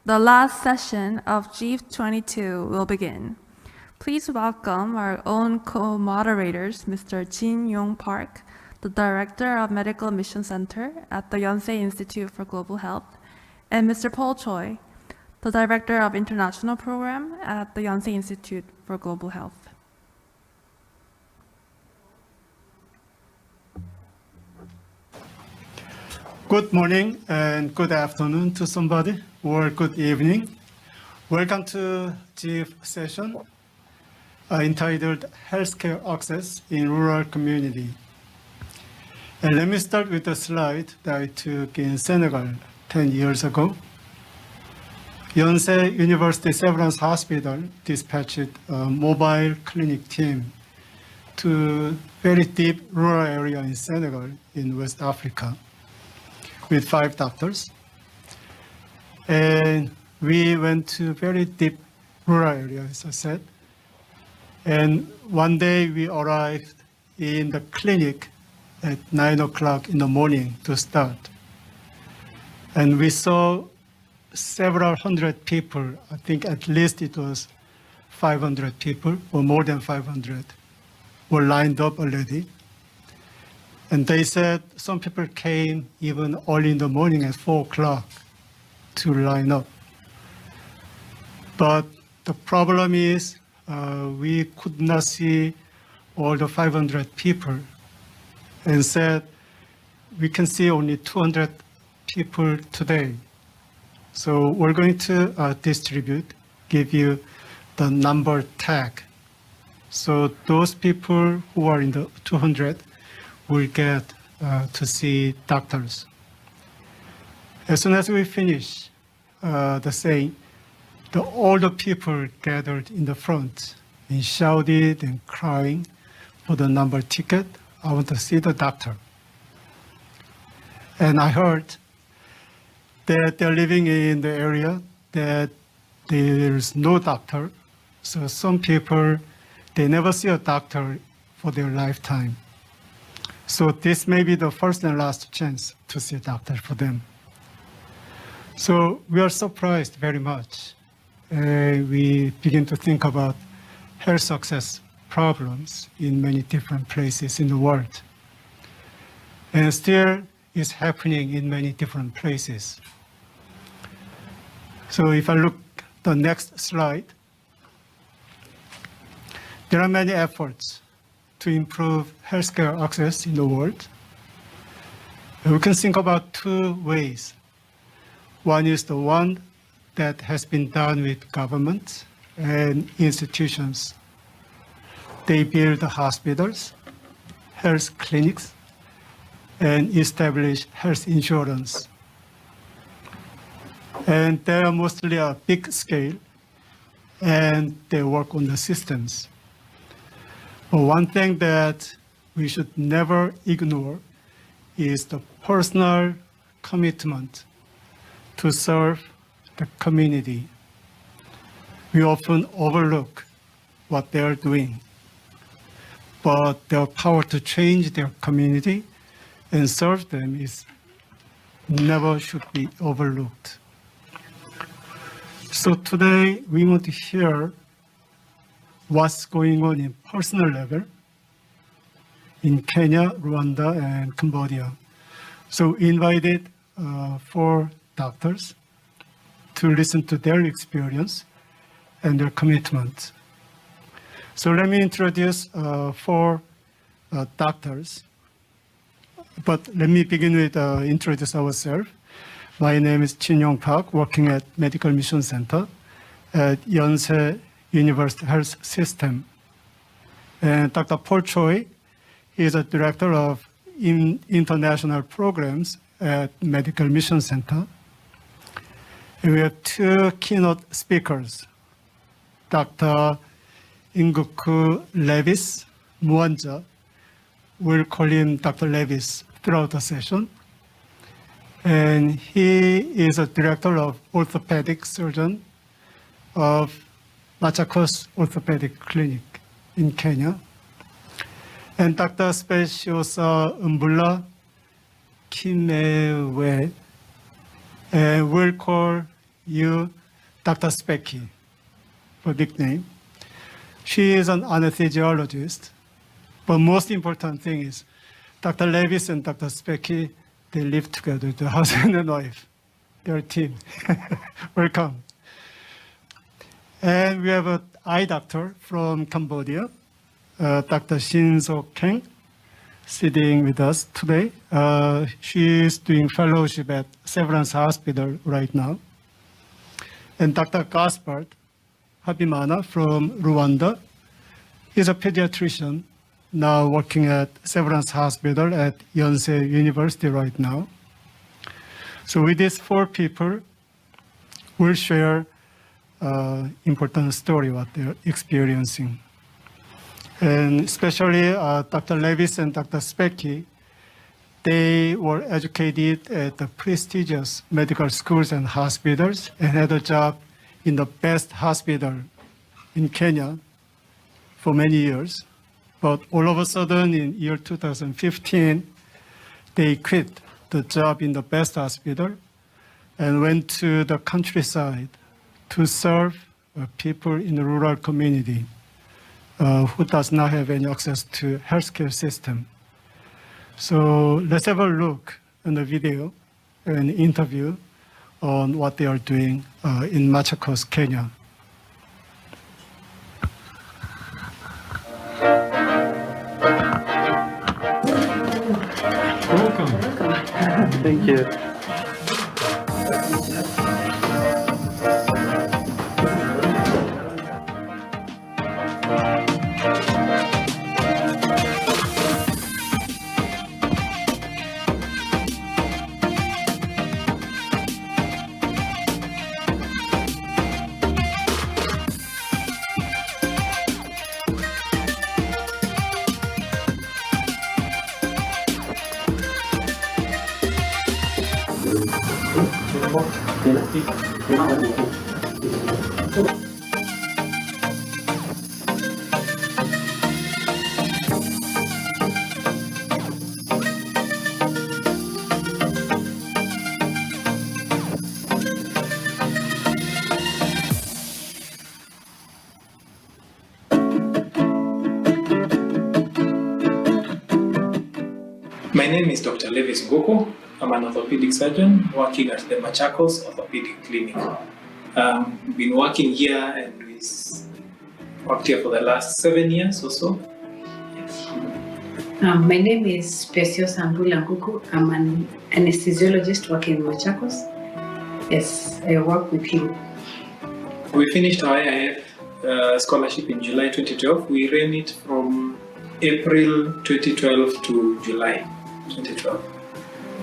The last session of GEEF 22 will begin. Please welcome our own co-moderators, Mr. Jin Yong Park, the Director of Medical Mission Center at the Yonsei Institute for Global Health, and Mr. Paul Choi, the Director of International Program at the Yonsei Institute for Global Health. Good morning and good afternoon to somebody, or good evening. Welcome to GEEF session entitled Healthcare Access in Rural Community. And let me start with a slide that I took in Senegal 10 years ago. Yonsei University Severance Hospital dispatched a mobile clinic team to very deep rural area in Senegal in West Africa with 5 doctors. And we went to very deep rural area, as I said. And one day we arrived in the clinic at 9 o'clock in the morning to start. And we saw several hundred people. I think at least it was 500 people, or more than 500, were lined up already. And they said some people came even early in the morning at 4 o'clock to line up. But the problem is we could not see all the 500 people, and said we can see only 200 people today. So we're going to give you the number tag. So those people who are in the 200 will get to see doctors. As soon as we finish the saying, all the people gathered in the front and shouted and crying for the number ticket. I want to see the doctor. And I heard that they're living in the area that there's no doctor. So some people, they never see a doctor for their lifetime. So this may be the first and last chance to see a doctor for them. So we are surprised very much. We begin to think about health access problems in many different places in the world. And still is happening in many different places. So if I look at the next slide, there are many efforts to improve healthcare access in the world. And we can think about 2 ways. One is the one that has been done with governments and institutions. They build hospitals, health clinics, and establish health insurance. And they are mostly a big scale, and they work on the systems. But one thing that we should never ignore is the personal commitment to serve the community. We often overlook what they are doing, but their power to change their community and serve them never should be overlooked. So today we want to hear what's going on in personal level in Kenya, Rwanda, and Cambodia. So we invited 4 doctors to listen to their experience and their commitment. So let me introduce 4 doctors. But let me begin with introduce ourselves. My name is Jin Yong Park, working at Medical Mission Center at Yonsei University Health System. And Dr. Paul Choi, he is a director of international programs at Medical Mission Center. And we have 2 keynote speakers, Dr. Nguku Levis Mwanja. We'll call him Dr. Levis throughout the session. And he is a director of orthopedic surgeon of Machakos Orthopaedic Clinic in Kenya. And Dr. Speciosa Kimewe, and we'll call you Dr. Specky, for nickname. She is an anesthesiologist, but most important thing is Dr. Levis and Dr. Specky, they live together, the husband and wife. They're a team. Welcome. And we have an eye doctor from Cambodia, Dr. Shin Sok Kang, sitting with us today. She is doing fellowship at Severance Hospital right now. And Dr. Gaspard, Habimana from Rwanda. He's a pediatrician now working at Severance Hospital at Yonsei University right now. So with these 4 people, we'll share important story what they're experiencing. And especially Dr. Levis and Dr. Specky, they were educated at the prestigious medical schools and hospitals and had a job in the best hospital in Kenya for many years. But all of a sudden in year 2015, they quit the job in the best hospital and went to the countryside to serve people in the rural community who does not have any access to healthcare system. So let's have a look in the video and interview on what they are doing in Machakos, Kenya. Welcome. Thank you. My name is Dr. Levis Nguku. I'm an orthopedic surgeon working at the Machakos Orthopaedic Clinic. Been working here and we worked here for the last 7 years or so. Yes. My name is Speciosa Nguku. I'm an anesthesiologist working in Machakos. Yes, I work with him. We finished our IIF scholarship in July 2012. We ran it from April 2012 to July 2012.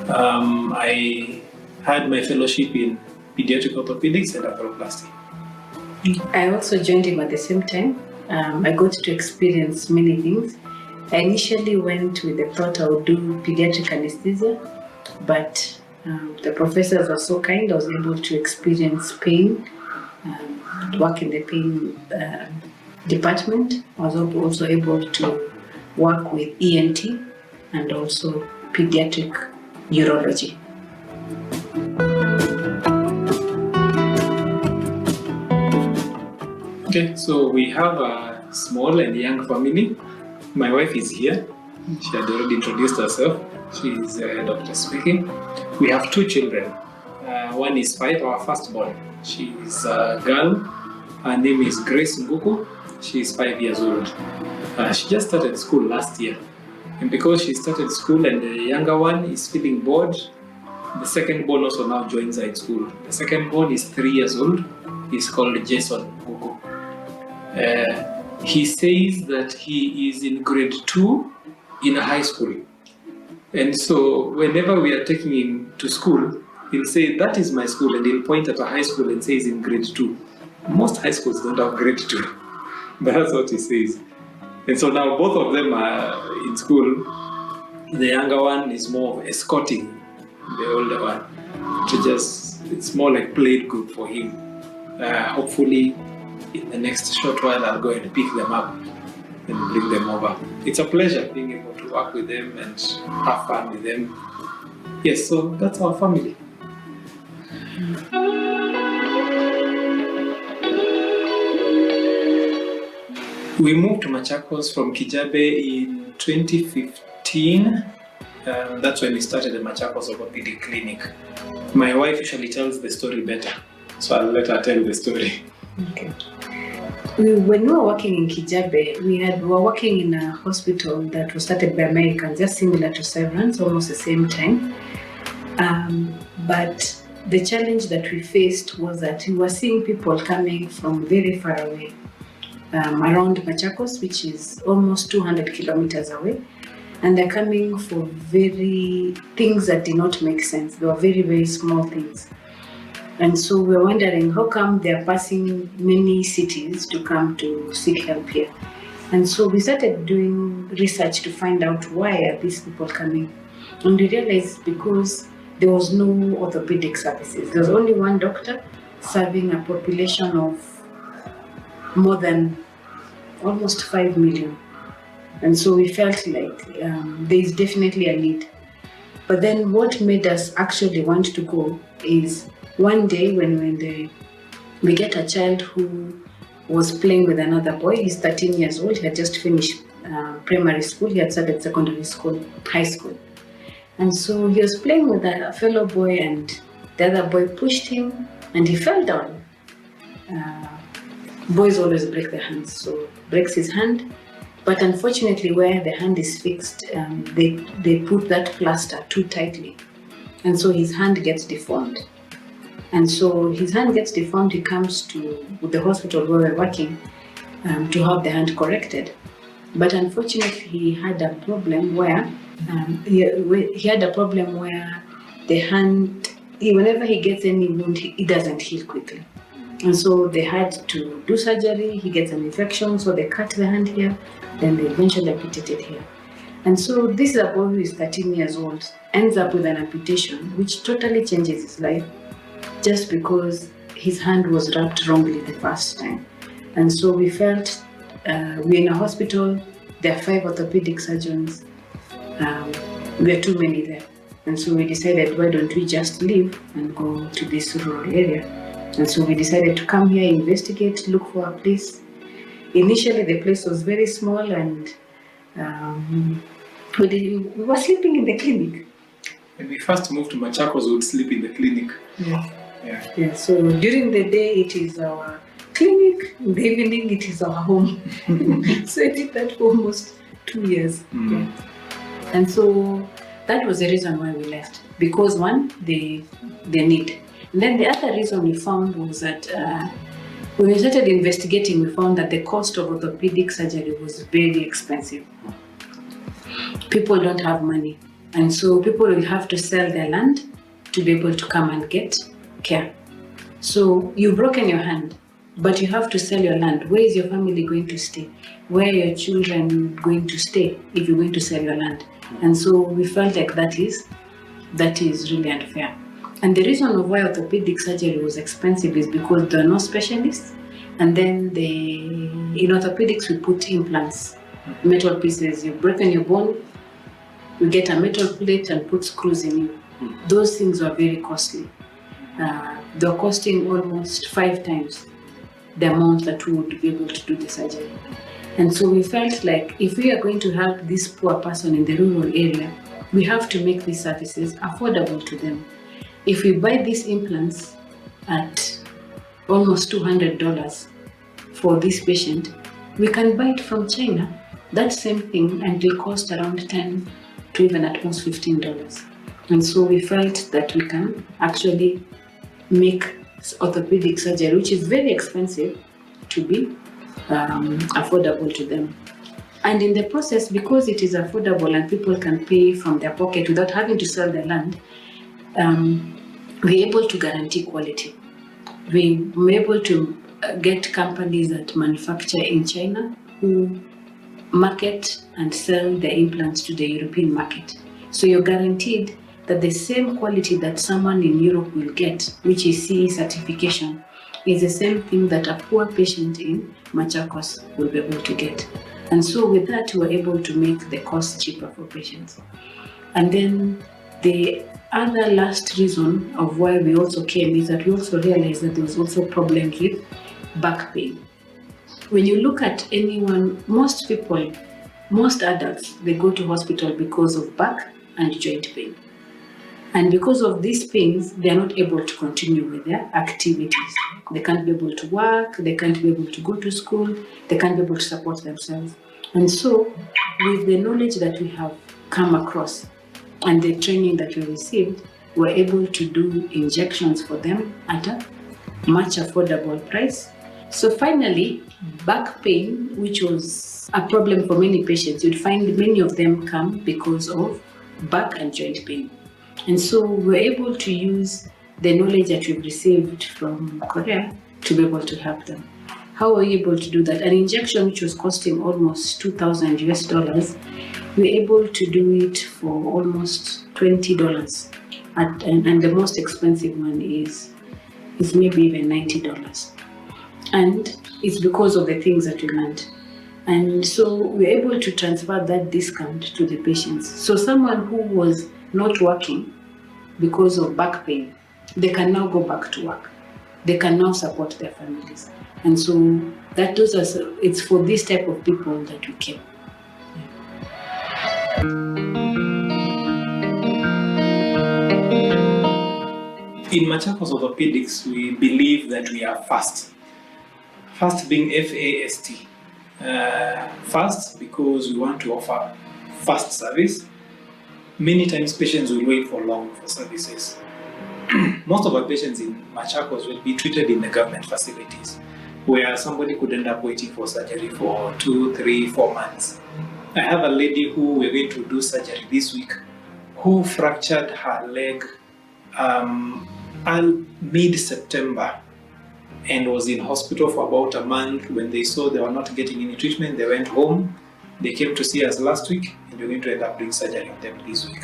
I had my fellowship in pediatric orthopedics and arthroplasty. I also joined him at the same time. I got to experience many things. I initially went with the thought I would do pediatric anesthesia, but the professors were so kind, I was able to experience pain, work in the pain department. I was also able to work with ENT and also pediatric urology. Okay, so we have a small and young family. My wife is here. She had already introduced herself. She is Dr. Specky. We have 2 children. One is 5, our firstborn. She is a girl. Her name is Grace Nguku. She is 5 years old. She just started school last year. And because she started school and the younger one is feeling bored, the second born also now joins her in school. The second born is 3 years old. He's called Jason Nguku. He says that he is in grade 2 in a high school. And so whenever we are taking him to school, he'll say, that is my school, and he'll point at a high school and say he's in grade 2. Most high schools don't have grade 2. But that's what he says. And so now both of them are in school. The younger one is more of escorting the older one. It's more like play group for him. Hopefully in the next short while I'll go and pick them up and bring them over. It's a pleasure being able to work with them and have fun with them. Yes, so that's our family. We moved to Machakos from Kijabe in 2015. That's when we started the Machakos Orthopaedic Clinic. My wife usually tells the story better, so I'll let her tell the story. Okay. When we were working in Kijabe, we were working in a hospital that was started by Americans, just similar to Severance, almost the same time. But the challenge that we faced was that we were seeing people coming from very far away, around Machakos, which is almost 200 kilometers away. And they're coming for things that did not make sense. They were very, very small things. And so we're wondering how come they're passing many cities to come to seek help here. And so we started doing research to find out why are these people coming. And we realized because there was no orthopedic services. There was only one doctor serving a population of more than almost 5 million. And so we felt like there is definitely a need. But then what made us actually want to go is one day when we get a child who was playing with another boy. He's 13 years old. He had just finished primary school. He had started secondary school, high school. And so he was playing with a fellow boy, and the other boy pushed him and he fell down. Boys always break their hands, so breaks his hand. But unfortunately, where the hand is fixed, they put that plaster too tightly. And so his hand gets deformed. And so his hand gets deformed, he comes to the hospital where we're working to have the hand corrected. But unfortunately, he had a problem where the hand, whenever he gets any wound, it doesn't heal quickly. And so they had to do surgery. He gets an infection, so they cut the hand here, then they eventually amputated here. And so this is a boy who is 13 years old, ends up with an amputation, which totally changes his life, just because his hand was wrapped wrongly the first time. And so we felt we're in a hospital, there are 5 orthopedic surgeons, we are too many there. And so we decided, why don't we just leave and go to this rural area? And so we decided to come here, investigate, look for a place. Initially, the place was very small, and we were sleeping in the clinic. When we first moved to Machakos, we would sleep in the clinic. Yeah. So during the day, it is our clinic. In the evening, it is our home. So I did that for almost 2 years. Yeah. And so that was the reason why we left. Because one, the need. And then the other reason we found was that when we started investigating, we found that the cost of orthopedic surgery was very expensive. People don't have money. And so people will have to sell their land to be able to come and get care. So you've broken your hand, but you have to sell your land. Where is your family going to stay? Where are your children going to stay if you're going to sell your land? And so we felt like that is really unfair. And the reason of why orthopedic surgery was expensive is because there are no specialists. And then in orthopedics, we put implants, metal pieces. You've broken your bone, you get a metal plate and put screws in you. Those things are very costly. They're costing almost 5 times the amount that we would be able to do the surgery. And so we felt like if we are going to help this poor person in the rural area, we have to make these services affordable to them. If we buy these implants at almost $200 for this patient, we can buy it from China, that same thing, and it will cost around $10 to even at most $15. And so we felt that we can actually make orthopedic surgery, which is very expensive, to be affordable to them. And in the process, because it is affordable and people can pay from their pocket without having to sell their land, we're able to guarantee quality. We're able to get companies that manufacture in China who market and sell the implants to the European market. So you're guaranteed that the same quality that someone in Europe will get, which is CE certification, is the same thing that a poor patient in Machakos will be able to get. And so with that, we're able to make the cost cheaper for patients. And then the other last reason of why we also came is that we also realized that there was also problems with back pain. when you look at anyone, most people, most adults, they go to hospital because of back and joint pain. And because of these pains, they are not able to continue with their activities. They can't be able to work, they can't be able to go to school, they can't be able to support themselves. And so, with the knowledge that we have come across and the training that we received, we're able to do injections for them at a much affordable price. So finally, back pain, which was a problem for many patients, you'd find many of them come because of back and joint pain. And so we're able to use the knowledge that we've received from Korea to be able to help them. How were we able to do that? An injection which was costing almost $2,000, we're able to do it for almost $20. And the most expensive one is maybe even $90. And it's because of the things that we learned. And so we're able to transfer that discount to the patients. So someone who was not working because of back pain, they can now go back to work. They can now support their families. And so it's for this type of people that we came. In Machakos Orthopaedics, we believe that we are fast. Fast being F-A-S-T. Fast because we want to offer fast service. Many times patients will wait for long for services. Most of our patients in Machakos will be treated in the government facilities, where somebody could end up waiting for surgery for 2, 3, 4 months. I have a lady who we're going to do surgery this week, who fractured her leg mid-September and was in hospital for about a month. When they saw they were not getting any treatment, they went home. They came to see us last week, and we're going to end up doing surgery on them this week.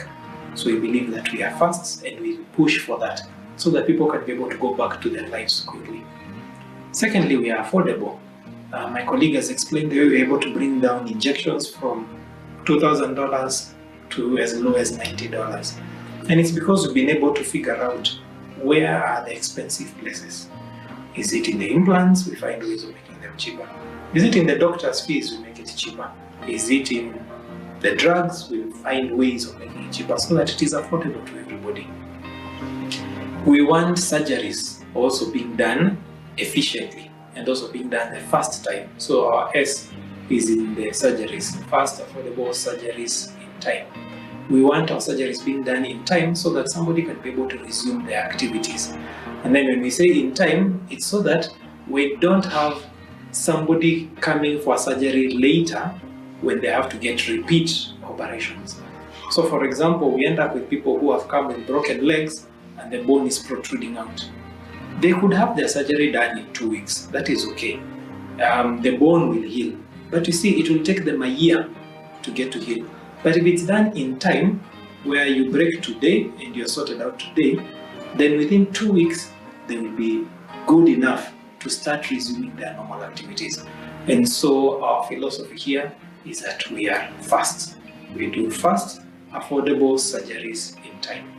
So we believe that we are fast and we push for that so that people can be able to go back to their lives quickly. Secondly, we are affordable. My colleague has explained that we were able to bring down injections from $2,000 to as low as $90. And it's because we've been able to figure out where are the expensive places. Is it in the implants? We find ways of making them cheaper. Is it in the doctor's fees? We make it cheaper. Is it in the drugs? We find ways of making it cheaper so that it is affordable to everybody. We want surgeries also being done efficiently and also being done the first time. So our S is in the surgeries, fast, affordable surgeries in time. We want our surgeries being done in time so that somebody can be able to resume their activities. And then when we say in time, it's so that we don't have somebody coming for surgery later when they have to get repeat operations. So for example, we end up with people who have come with broken legs and the bone is protruding out. They could have their surgery done in 2 weeks. That is okay. The bone will heal. But you see, it will take them a year to get to heal. But if it's done in time, where you break today and you're sorted out today, then within 2 weeks, they will be good enough to start resuming their normal activities. And so our philosophy here is that we are fast. We do fast, affordable surgeries in time.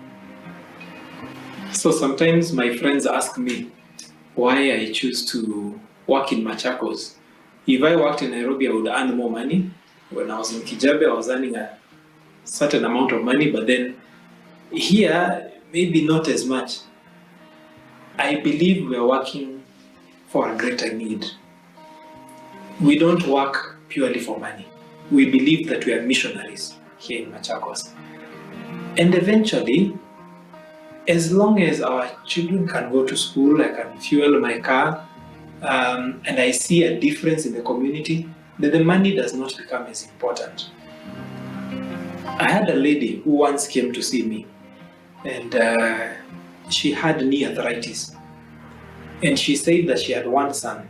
So sometimes my friends ask me why I choose to work in Machakos. If I worked in Nairobi, I would earn more money. When I was in Kijabe, I was earning a certain amount of money, but then here, maybe not as much. I believe we are working for a greater need. We don't work purely for money. We believe that we are missionaries here in Machakos. And eventually, as long as our children can go to school, I can fuel my car, and I see a difference in the community, then the money does not become as important. I had a lady who once came to see me, and she had knee arthritis. And she said that she had one son.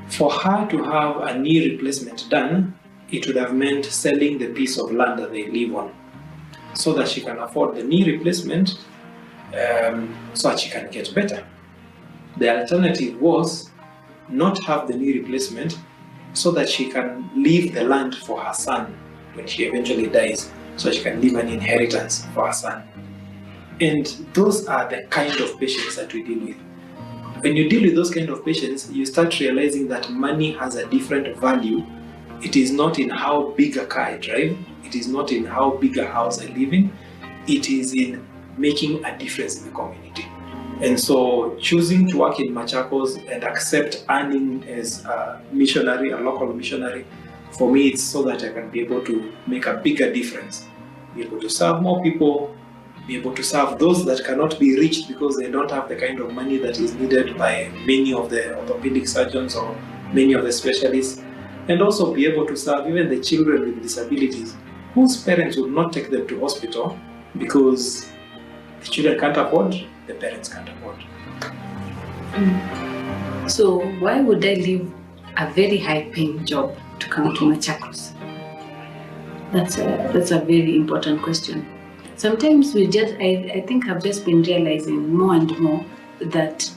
For her to have a knee replacement done, it would have meant selling the piece of land that they live on so that she can afford the knee replacement, so that she can get better. The alternative was not have the knee replacement so that she can leave the land for her son when she eventually dies, so she can leave an inheritance for her son. And those are the kind of patients that we deal with. When you deal with those kind of patients, you start realizing that money has a different value. It is not in how big a car I drive. It is not in how big a house I live in. It is in making a difference in the community. And so choosing to work in Machakos and accept earning as a missionary, a local missionary, for me it's so that I can be able to make a bigger difference, be able to serve more people, be able to serve those that cannot be reached because they don't have the kind of money that is needed by many of the orthopedic surgeons or many of the specialists, and also be able to serve even the children with disabilities whose parents would not take them to hospital because the children can't afford, the parents can't afford. So why would I leave a very high-paying job to come to Machakos? That's a very important question. Sometimes I think I've just been realizing more and more that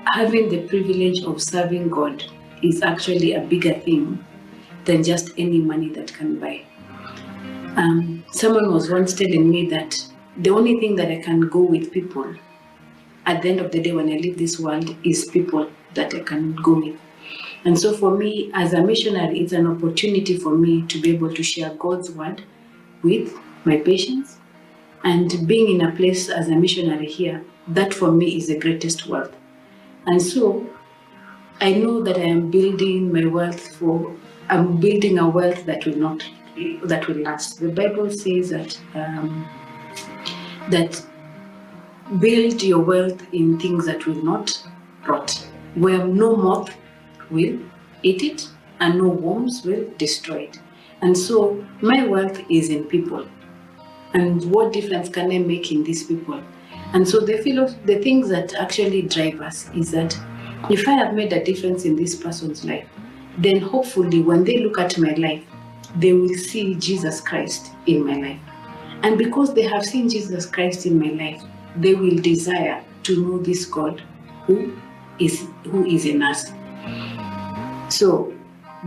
having the privilege of serving God is actually a bigger thing than just any money that can buy. Someone was once telling me that the only thing that I can go with people at the end of the day when I leave this world is people that I can go with. And so for me, as a missionary, it's an opportunity for me to be able to share God's word with my patients. And being in a place as a missionary here, that for me is the greatest wealth. And so I know that I am building my wealth I'm building a wealth that will last. The Bible says that build your wealth in things that will not rot, where no moth will eat it and no worms will destroy it. And so my wealth is in people. And what difference can I make in these people? And so the things that actually drive us is that if I have made a difference in this person's life, then hopefully when they look at my life, they will see Jesus Christ in my life. And because they have seen Jesus Christ in my life, they will desire to know this God who is in us. So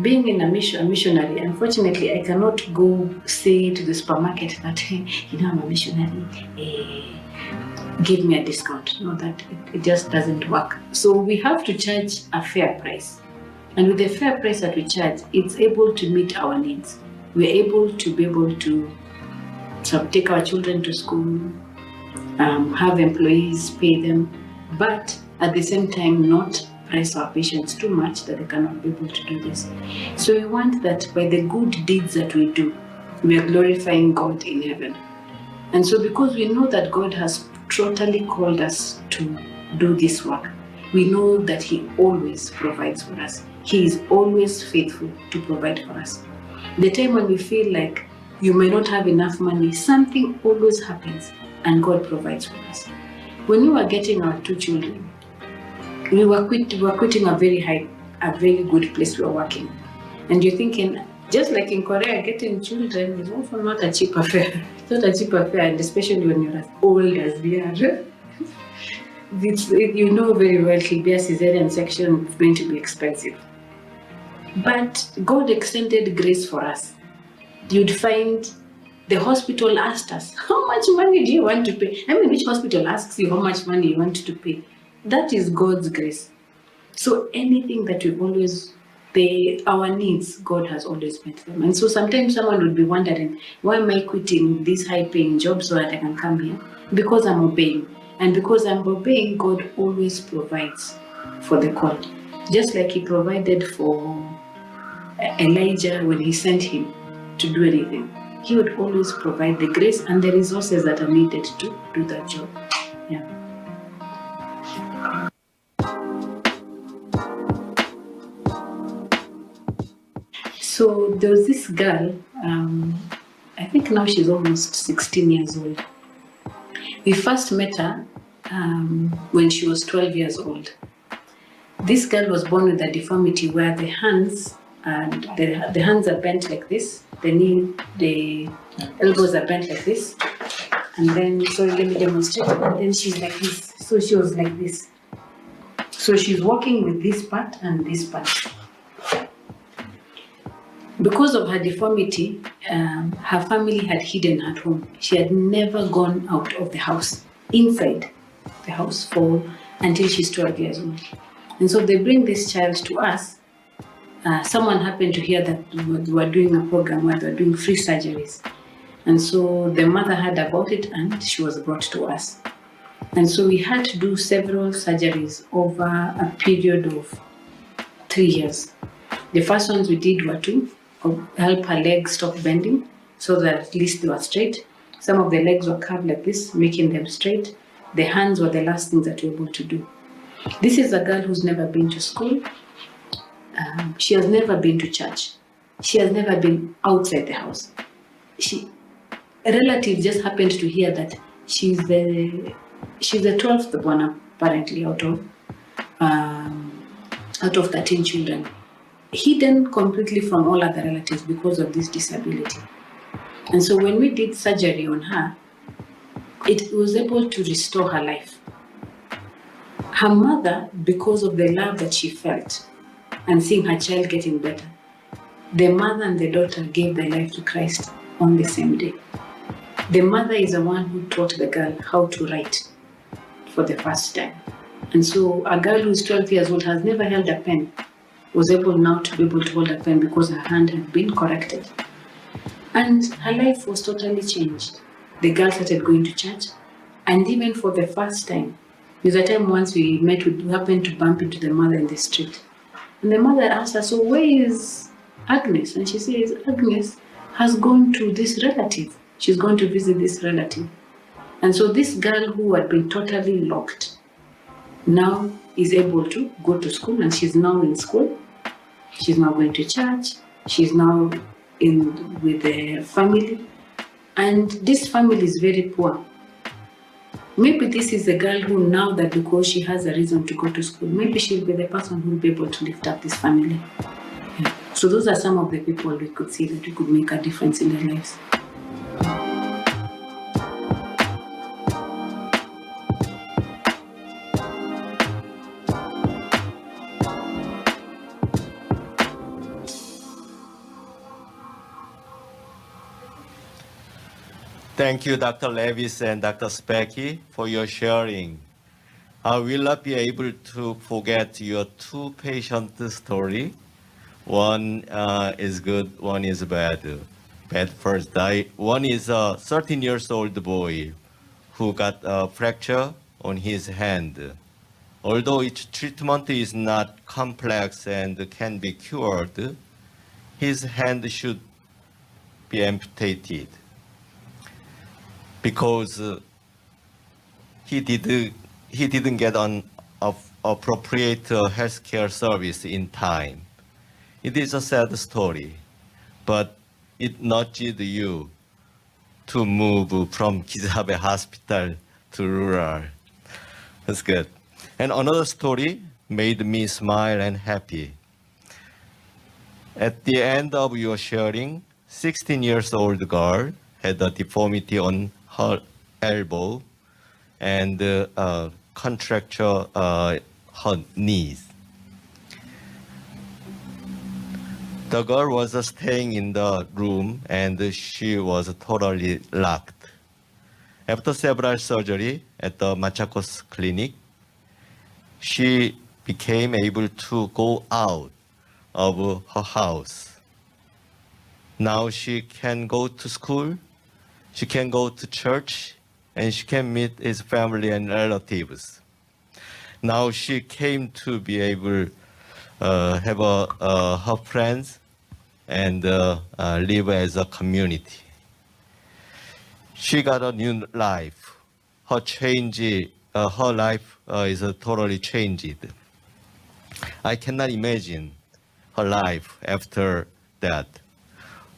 being in a missionary, unfortunately, I cannot go say to the supermarket that, hey, I'm a missionary, give me a discount. No, that it just doesn't work. So we have to charge a fair price. And with the fair price that we charge, it's able to meet our needs. We're able to take our children to school, have employees, pay them, but at the same time not press our patients too much that they cannot be able to do this. So we want that by the good deeds that we do, we are glorifying God in heaven. And so because we know that God has totally called us to do this work, we know that He always provides for us. He is always faithful to provide for us. The time when we feel like you may not have enough money, something always happens and God provides for us. When we were getting our 2 children, we were quitting a very good place we were working. And you're thinking, just like in Korea, getting children is also not a cheap affair. It's not a cheap affair, and especially when you're as old as we are. You know very well, cesarean section is going to be expensive. But God extended grace for us. You'd find the hospital asked us, how much money do you want to pay? I mean, which hospital asks you how much money you want to pay? That is God's grace. So anything that we always pay, our needs, God has always met them. And so sometimes someone would be wondering, why am I quitting this high-paying job so that I can come here? Because I'm obeying. And because I'm obeying, God always provides for the called. Just like He provided for Elijah when He sent him to do anything. He would always provide the grace and the resources that are needed to do that job. Yeah. So there was this girl, I think now she's almost 16 years old. We first met her when she was 12 years old. This girl was born with a deformity where the hands are bent like this, the elbows are bent like this, and then, sorry, let me demonstrate, and then she's like this, so she was like this. So she's walking with this part and this part. Because of her deformity, her family had hidden her at home. She had never gone out of the house, inside the house, until she's 12 years old. And so they bring this child to us. Someone happened to hear that we were doing a program where they were doing free surgeries. And so the mother heard about it and she was brought to us. And so we had to do several surgeries over a period of 3 years. The first ones we did were to help her legs stop bending so that at least they were straight. Some of the legs were curved like this, making them straight. The hands were the last things that we were able to do. This is a girl who's never been to school. She has never been to church. She has never been outside the house. A relative just happened to hear that she's the 12th born, apparently, out of 13 children, hidden completely from all other relatives because of this disability. And so when we did surgery on her, it was able to restore her life. Her mother, because of the love that she felt and seeing her child getting better, the mother and the daughter gave their life to Christ on the same day. The mother is the one who taught the girl how to write for the first time. And so a girl who's 12 years old, has never held a pen, was able now to be able to hold a pen because her hand had been corrected. And her life was totally changed. The girl started going to church, and even for the first time, there's a time once we happened to bump into the mother in the street. And the mother asked her, "So where is Agnes?" And she says, "Agnes has gone to this relative. She's going to visit this relative." And so this girl who had been totally locked now is able to go to school, and she's now in school. She's now going to church. She's now with the family. And this family is very poor. Maybe this is the girl who now that because she has a reason to go to school, maybe she'll be the person who will be able to lift up this family. Yeah. So those are some of the people we could see that we could make a difference in their lives. Thank you, Dr. Levis and Dr. Specky, for your sharing. I will not be able to forget your two patient story. One is good, one is bad. Bad first. One is a 13 years old boy who got a fracture on his hand. Although its treatment is not complex and can be cured, his hand should be amputated, because he didn't get an appropriate healthcare service in time. It is a sad story, but it nudged you to move from Kizabe Hospital to rural. That's good. And another story made me smile and happy. At the end of your sharing, 16 years old girl had a deformity on her elbow and contracture her knees. The girl was staying in the room and she was totally locked. After several surgery at the Machakos clinic, she became able to go out of her house. Now she can go to school, she can go to church, and she can meet his family and relatives. Now she came to be able have her friends and live as a community. She got a new life. Her life is totally changed. I cannot imagine her life after that.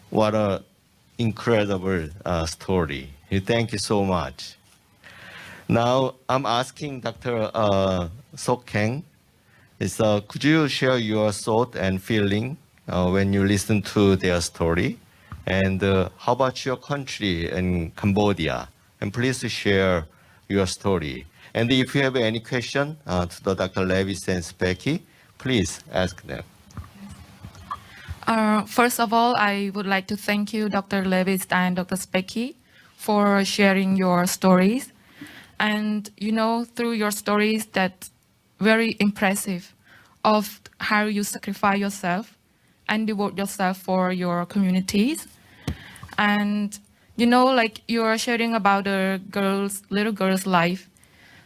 What an incredible story. Thank you so much. Now I'm asking Dr. Sok-Heng, could you share your thought and feeling when you listen to their story? And how about your country in Cambodia? And please share your story. And if you have any question to the Dr. Levis and Specky, please ask them. First of all, I would like to thank you, Dr. Levis and Dr. Specky, for sharing your stories. And, you know, through your stories, that's very impressive of how you sacrifice yourself and devote yourself for your communities. And, you know, like you're sharing about a little girl's life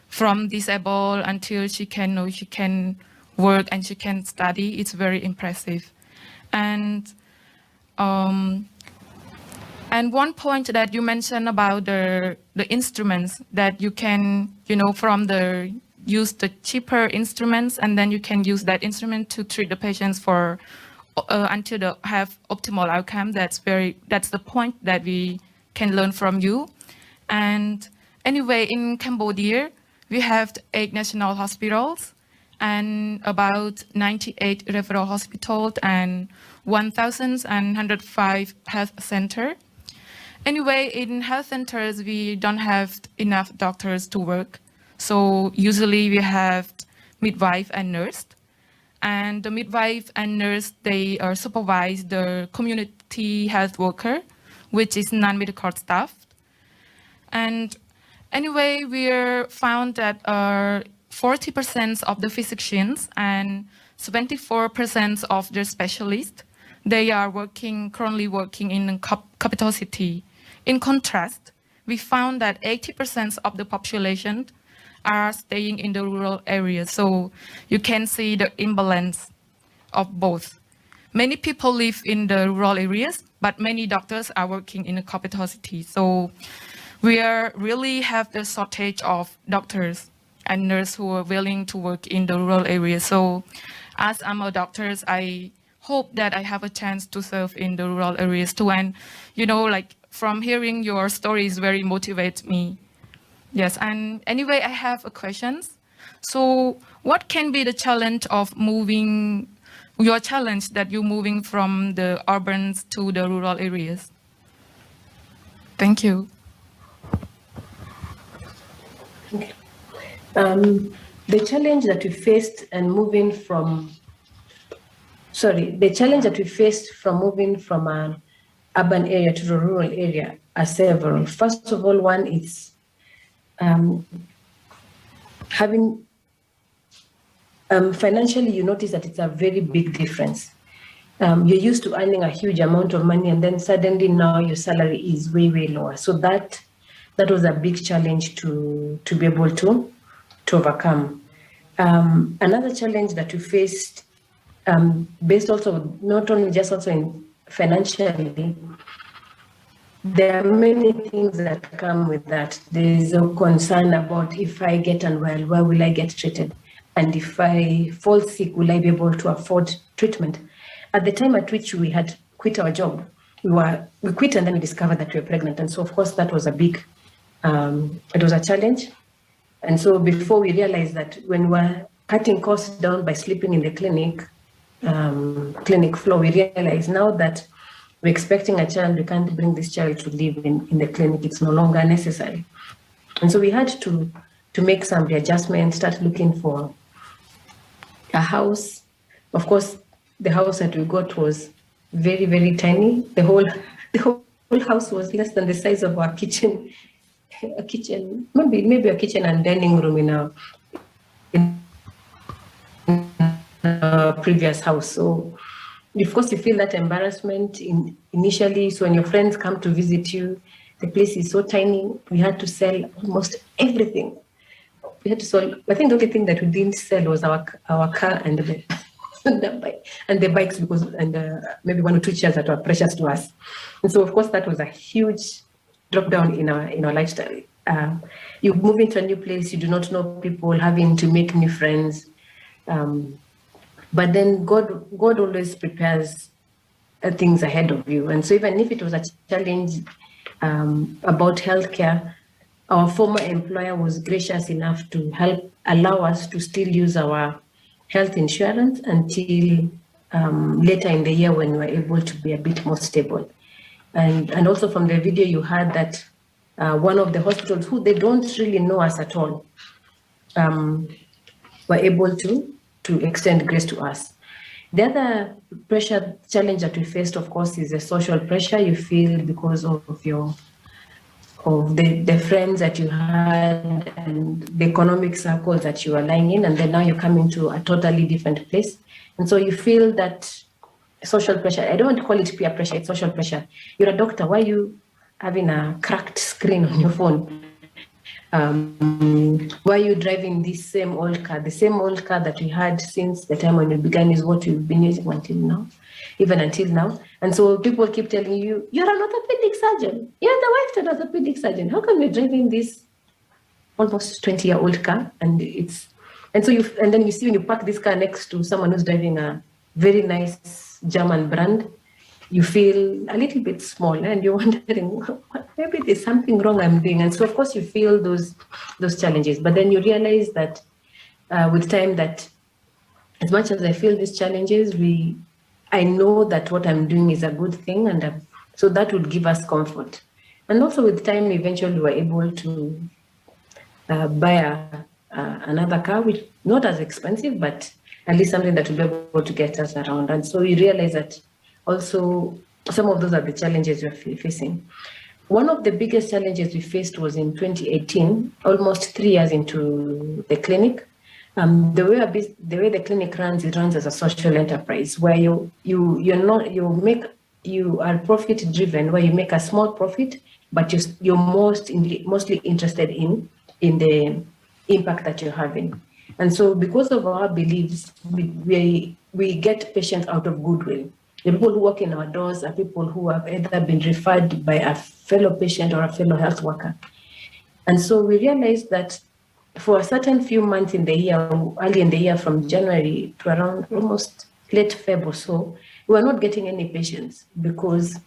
from disabled until she can work and she can study. It's very impressive. And one point that you mentioned about the instruments that you can, you know, use the cheaper instruments, and then you can use that instrument to treat the patients for until they have optimal outcome. That's the point that we can learn from you. And anyway, in Cambodia, we have 8 national hospitals and about 98 referral hospitals and 1,105 health centers. Anyway, in health centers, we don't have enough doctors to work. So usually we have midwife and nurse. And the midwife and nurse, they supervise the community health worker, which is non-medical staff. And anyway, we found that 40% of the physicians and 74% of the specialists, they are currently working in capital city. In contrast, we found that 80% of the population are staying in the rural areas. So you can see the imbalance of both. Many people live in the rural areas, but many doctors are working in the capital city. So we really have the shortage of doctors and nurses who are willing to work in the rural areas. So as I'm a doctor, I hope that I have a chance to serve in the rural areas too. And, you know, like from hearing your stories very motivates me. Yes, and anyway, I have a question. So what can be the challenge of your challenge that you're moving from the urban to the rural areas? Thank you. Okay. The challenge that we faced from moving from an urban area to the rural area are several. First of all, one is having financially, you notice that it's a very big difference. You're used to earning a huge amount of money, and then suddenly now your salary is way, way lower. So that was a big challenge to be able to overcome. Another challenge that we faced, based also not only just also in financially, there are many things that come with that. There is a concern about if I get unwell, where will I get treated? And if I fall sick, will I be able to afford treatment? At the time at which we had quit our job, we quit and then we discovered that we were pregnant. And so of course that was a big, it was a challenge. And so before we realized that when we're cutting costs down by sleeping in the clinic floor, we realized now that we're expecting a child, we can't bring this child to live in the clinic. It's no longer necessary. And so we had to make some readjustments, start looking for a house. Of course, the house that we got was very, very tiny. The whole house was less than the size of our kitchen. Maybe a kitchen and dining room in our previous house. So of course you feel that embarrassment initially. So when your friends come to visit you, the place is so tiny. We had to sell almost everything. We had to sell. I think the only thing that we didn't sell was our car and the bikes, because maybe 1 or 2 chairs that were precious to us. And so of course that was a huge drop down in our lifestyle. You move into a new place, you do not know people, having to make new friends. But then God always prepares things ahead of you. And so even if it was a challenge about healthcare, our former employer was gracious enough to allow us to still use our health insurance until later in the year when we were able to be a bit more stable. And also from the video you heard that one of the hospitals, who they don't really know us at all, were able to extend grace to us. The other challenge that we faced, of course, is the social pressure you feel because of the friends that you had and the economic circle that you are lying in, and then now you come into a totally different place. And so you feel that social pressure. I don't want to call it peer pressure, it's social pressure. You're a doctor, why are you having a cracked screen on your phone? Why are you driving this same old car? The same old car that we had since the time when we began is what we've been using until now, even until now. And so people keep telling you, you're an orthopedic surgeon. You're the wife to an orthopedic surgeon. How come you're driving this almost 20-year-old car? And then you see when you park this car next to someone who's driving a very nice German brand, you feel a little bit small and you're wondering, maybe there's something wrong I'm doing. And so of course you feel those challenges, but then you realize that with time that as much as I feel these challenges, I know that what I'm doing is a good thing, and so that would give us comfort. And also with time, eventually we were able to buy another car, which not as expensive, but at least something that will be able to get us around. And so we realize that also some of those are the challenges we're facing. One of the biggest challenges we faced was in 2018, almost 3 years into the clinic. The way the clinic runs, it runs as a social enterprise where you are profit driven, where you make a small profit, but you're mostly interested in the impact that you're having. And so because of our beliefs, we get patients out of goodwill. The people who walk in our doors are people who have either been referred by a fellow patient or a fellow health worker. And so we realized that for a certain few months in the year, early in the year from January to around almost late February or so, we were not getting any patients because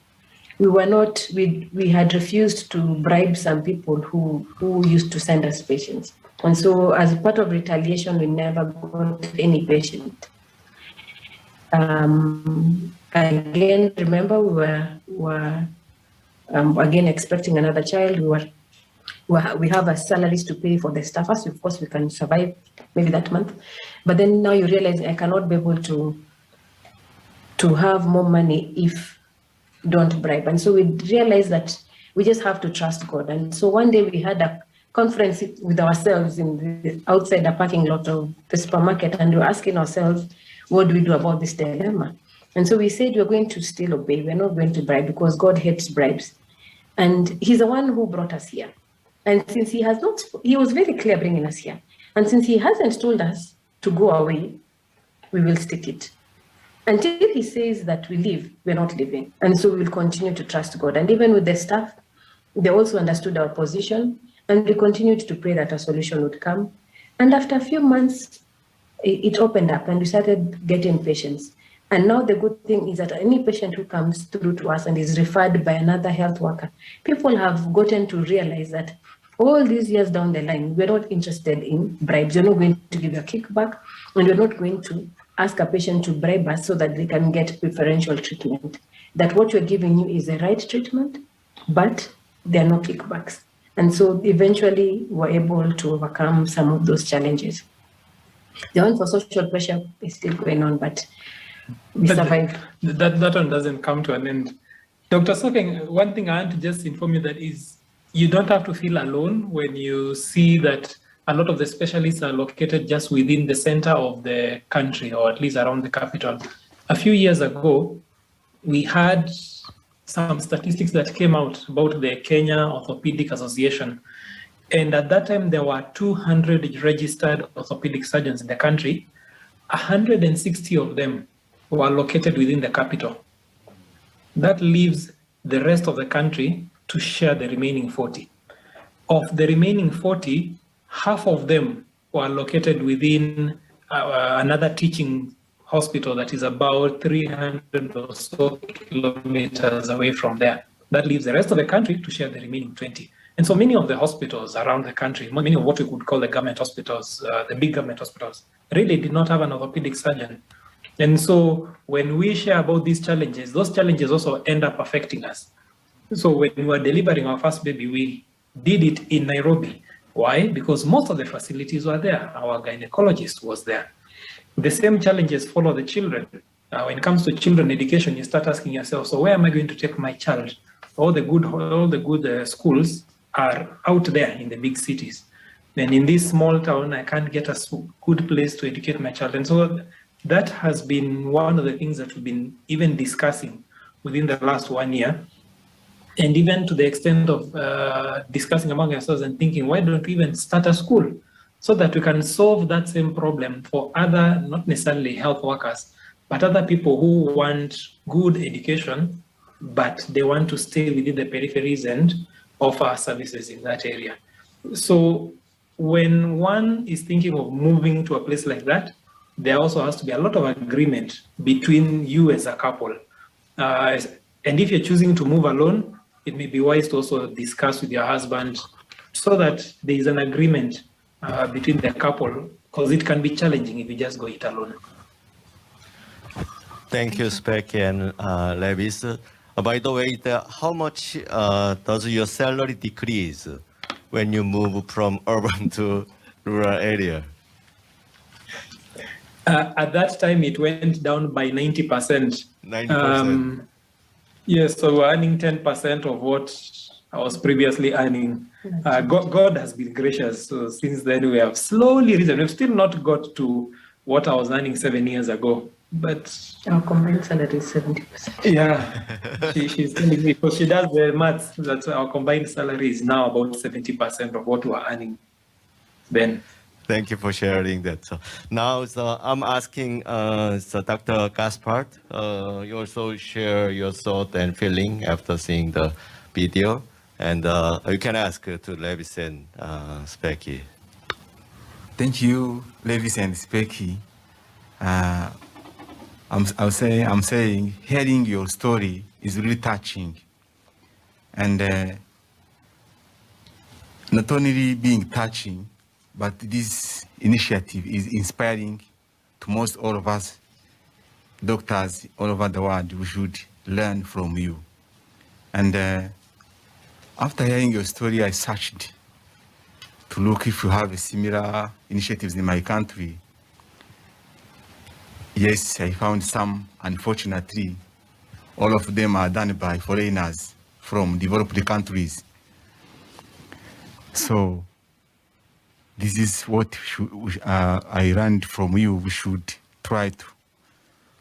we had refused to bribe some people who used to send us patients. And so as part of retaliation, we never got any patient. Again, remember, we were again expecting another child. We have a salaries to pay for the staffers. Of course, we can survive maybe that month. But then now you realize I cannot be able to have more money if don't bribe. And so we realized that we just have to trust God. And so one day we had a conference with ourselves outside the parking lot of the supermarket, and we were asking ourselves, what do we do about this dilemma? And so we said we're going to still obey. We're not going to bribe because God hates bribes. And he's the one who brought us here. And since he was very clear bringing us here. And since he hasn't told us to go away, we will stick it. Until he says that we leave, we're not leaving. And so we will continue to trust God. And even with the staff, they also understood our position. And we continued to pray that a solution would come. And after a few months, it opened up and we started getting patients. And now the good thing is that any patient who comes through to us and is referred by another health worker, people have gotten to realize that all these years down the line, we're not interested in bribes. We're not going to give a kickback, and we're not going to ask a patient to bribe us so that they can get preferential treatment. That what we're giving you is the right treatment, but there are no kickbacks. And so eventually we're able to overcome some of those challenges. The one for social pressure is still going on, but we survived. That one doesn't come to an end. Dr. Sokeng, one thing I want to just inform you that is, you don't have to feel alone when you see that a lot of the specialists are located just within the center of the country, or at least around the capital. A few years ago, we had some statistics that came out about the Kenya Orthopaedic Association. And at that time, there were 200 registered orthopedic surgeons in the country. 160 of them were located within the capital. That leaves the rest of the country to share the remaining 40. Of the remaining 40, half of them were located within another teaching hospital that is about 300 or so kilometers away from there. That leaves the rest of the country to share the remaining 20. And so many of the hospitals around the country, many of what we could call the government hospitals, the big government hospitals, really did not have an orthopedic surgeon. And so when we share about these challenges, those challenges also end up affecting us. So when we were delivering our first baby, we did it in Nairobi. Why? Because most of the facilities were there. Our gynecologist was there. The same challenges follow the children. when it comes to children education, you start asking yourself, so where am I going to take my child? All the good schools are out there in the big cities. Then in this small town, I can't get a good place to educate my child. And so that has been one of the things that we've been even discussing within the last 1 year. And even to the extent of discussing among ourselves and thinking, why don't we even start a school so that we can solve that same problem for other, not necessarily health workers, but other people who want good education, but they want to stay within the peripheries and offer services in that area. So when one is thinking of moving to a place like that, there also has to be a lot of agreement between you as a couple. And if you're choosing to move alone, it may be wise to also discuss with your husband so that there is an agreement between the couple, because it can be challenging if you just go it alone. Thank you, Specky and Levis. By the way, how much does your salary decrease when you move from urban to rural area? At that time, it went down by 90%. 90%. Yes, so we're earning 10% of what I was previously earning. God has been gracious. So since then, we have slowly risen. We've still not got to what I was earning 7 years ago. But our combined salary is 70%. Yeah, she's telling me, because she does the maths, that our combined salary is now about 70% of what we were earning then. Thank you for sharing that. So now I'm asking Dr. Gaspard, you also share your thought and feeling after seeing the video. And you can ask to Levis and Specky. Thank you, Levis and Specky. I'm saying hearing your story is really touching, and not only being touching, but this initiative is inspiring to most all of us doctors all over the world. We should learn from you. And after hearing your story, I searched to look if you have similar initiatives in my country. Yes, I found some. Unfortunately, all of them are done by foreigners from developed countries. So this is what I learned from you. We should try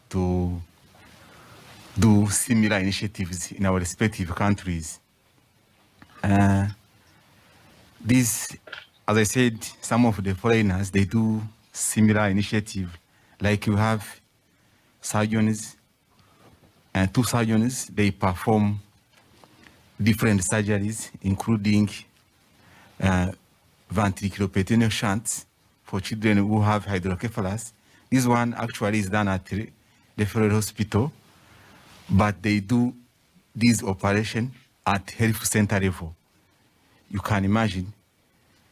to do similar initiatives in our respective countries. This, as I said, some of the foreigners, they do similar initiative. Like you have surgeons, and 2 surgeons, they perform different surgeries, including ventriculoperitoneal shunts for children who have hydrocephalus. This one actually is done at referral hospital, but they do this operation at health center level. You can imagine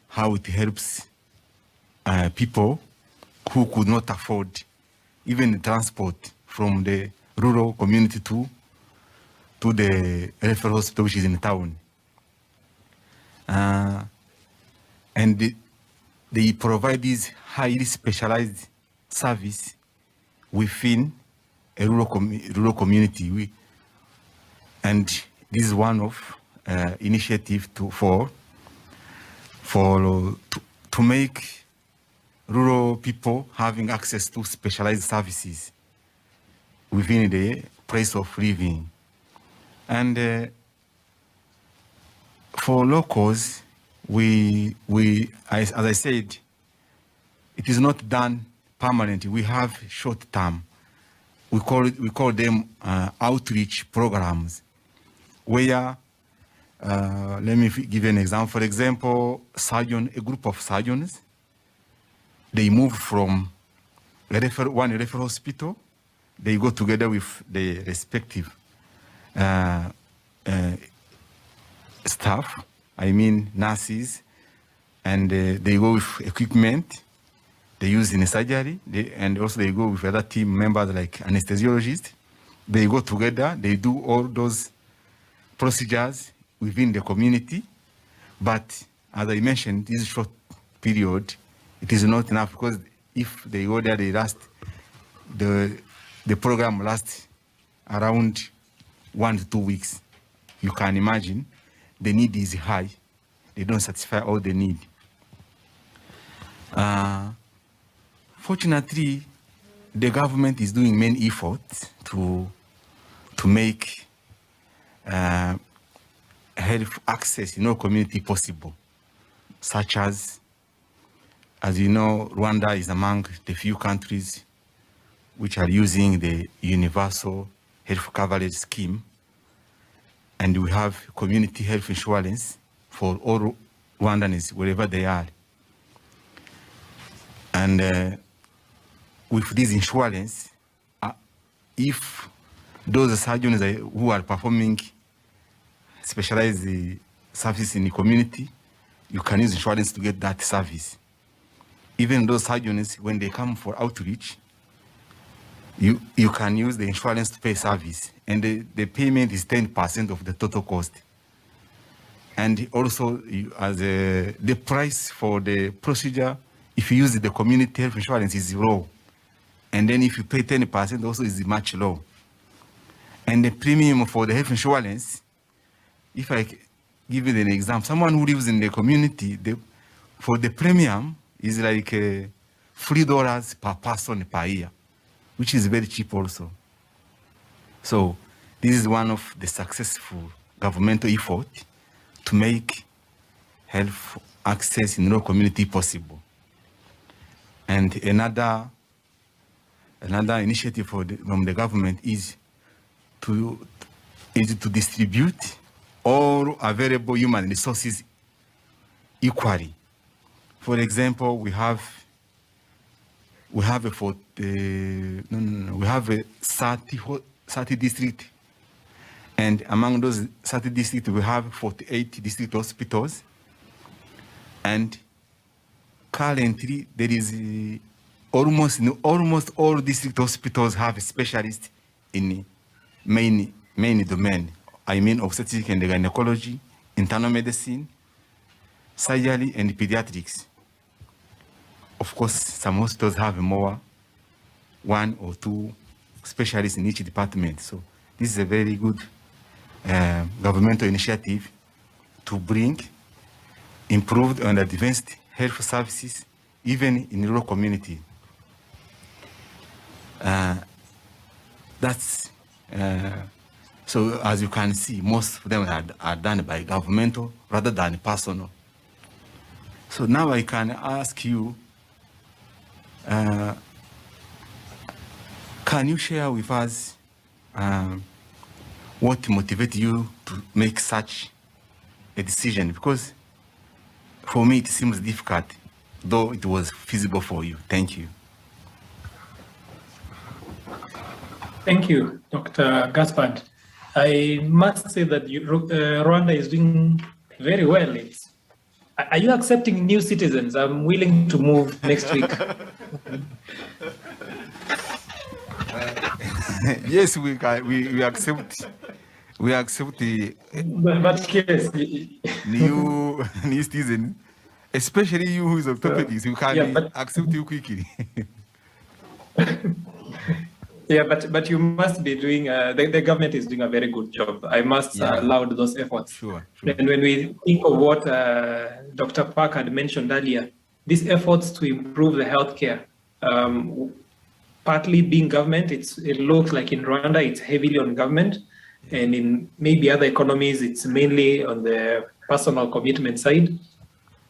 how it helps people who could not afford even the transport from the rural community to the referral hospital, which is in the town. And they provide this highly specialized service within a rural community. And this is one of initiative to make rural people having access to specialized services within the place of living. And for locals, as I said, it is not done permanently. We have short term. We call them outreach programs, where let me give you an example. For example, a group of surgeons, they move from one referral hospital, they go together with the respective staff, I mean nurses, and they go with equipment they use in a surgery, and also they go with other team members like anesthesiologists. They go together, they do all those procedures within the community, but as I mentioned, this short period, it is not enough, because if they go there, they last, the the program lasts around 1 to 2 weeks. You can imagine the need is high. They don't satisfy all the need. Fortunately, the government is doing many efforts to make health access in our community possible, such as you know, Rwanda is among the few countries which are using the universal health coverage scheme, and we have community health insurance for all Rwandans wherever they are. And with this insurance, if those surgeons who are performing specialized service in the community, you can use insurance to get that service. Even those surgeons, when they come for outreach, you can use the insurance to pay service, and the payment is 10% of the total cost. And also, the price for the procedure, if you use the community health insurance, is low. And then if you pay 10%, also is much low. And the premium for the health insurance, if I give you an example, someone who lives in the community, for the premium is like $3 per person per year, which is very cheap also. So this is one of the successful governmental efforts to make health access in rural community possible. And another initiative from the government is to distribute all available human resources equally. For example, we have a 30 districts, and among those 30 districts, we have 48 district hospitals, and currently there is almost all district hospitals have specialists in main domain. I mean obstetrics and gynecology, internal medicine, surgery, and pediatrics. Of course, some hospitals have more, 1 or 2 specialists in each department. So this is a very good governmental initiative to bring improved and advanced health services, even in rural community. So as you can see, most of them are done by governmental rather than personal. So now I can ask you, can you share with us what motivated you to make such a decision? Because for me, it seems difficult, though it was feasible for you. Thank you. Thank you, Dr. Gaspard. I must say that Rwanda is doing very well. Are you accepting new citizens? I'm willing to move next week. Yes, we accept. We accept the but yes, new citizen, especially you who is orthopedics. You can accept you quickly. Yeah, but you must be doing. The government is doing a very good job. I must laud those efforts. Sure. And when we think of what Dr. Park had mentioned earlier, these efforts to improve the healthcare, partly being government, it looks like in Rwanda it's heavily on government, and in maybe other economies it's mainly on the personal commitment side.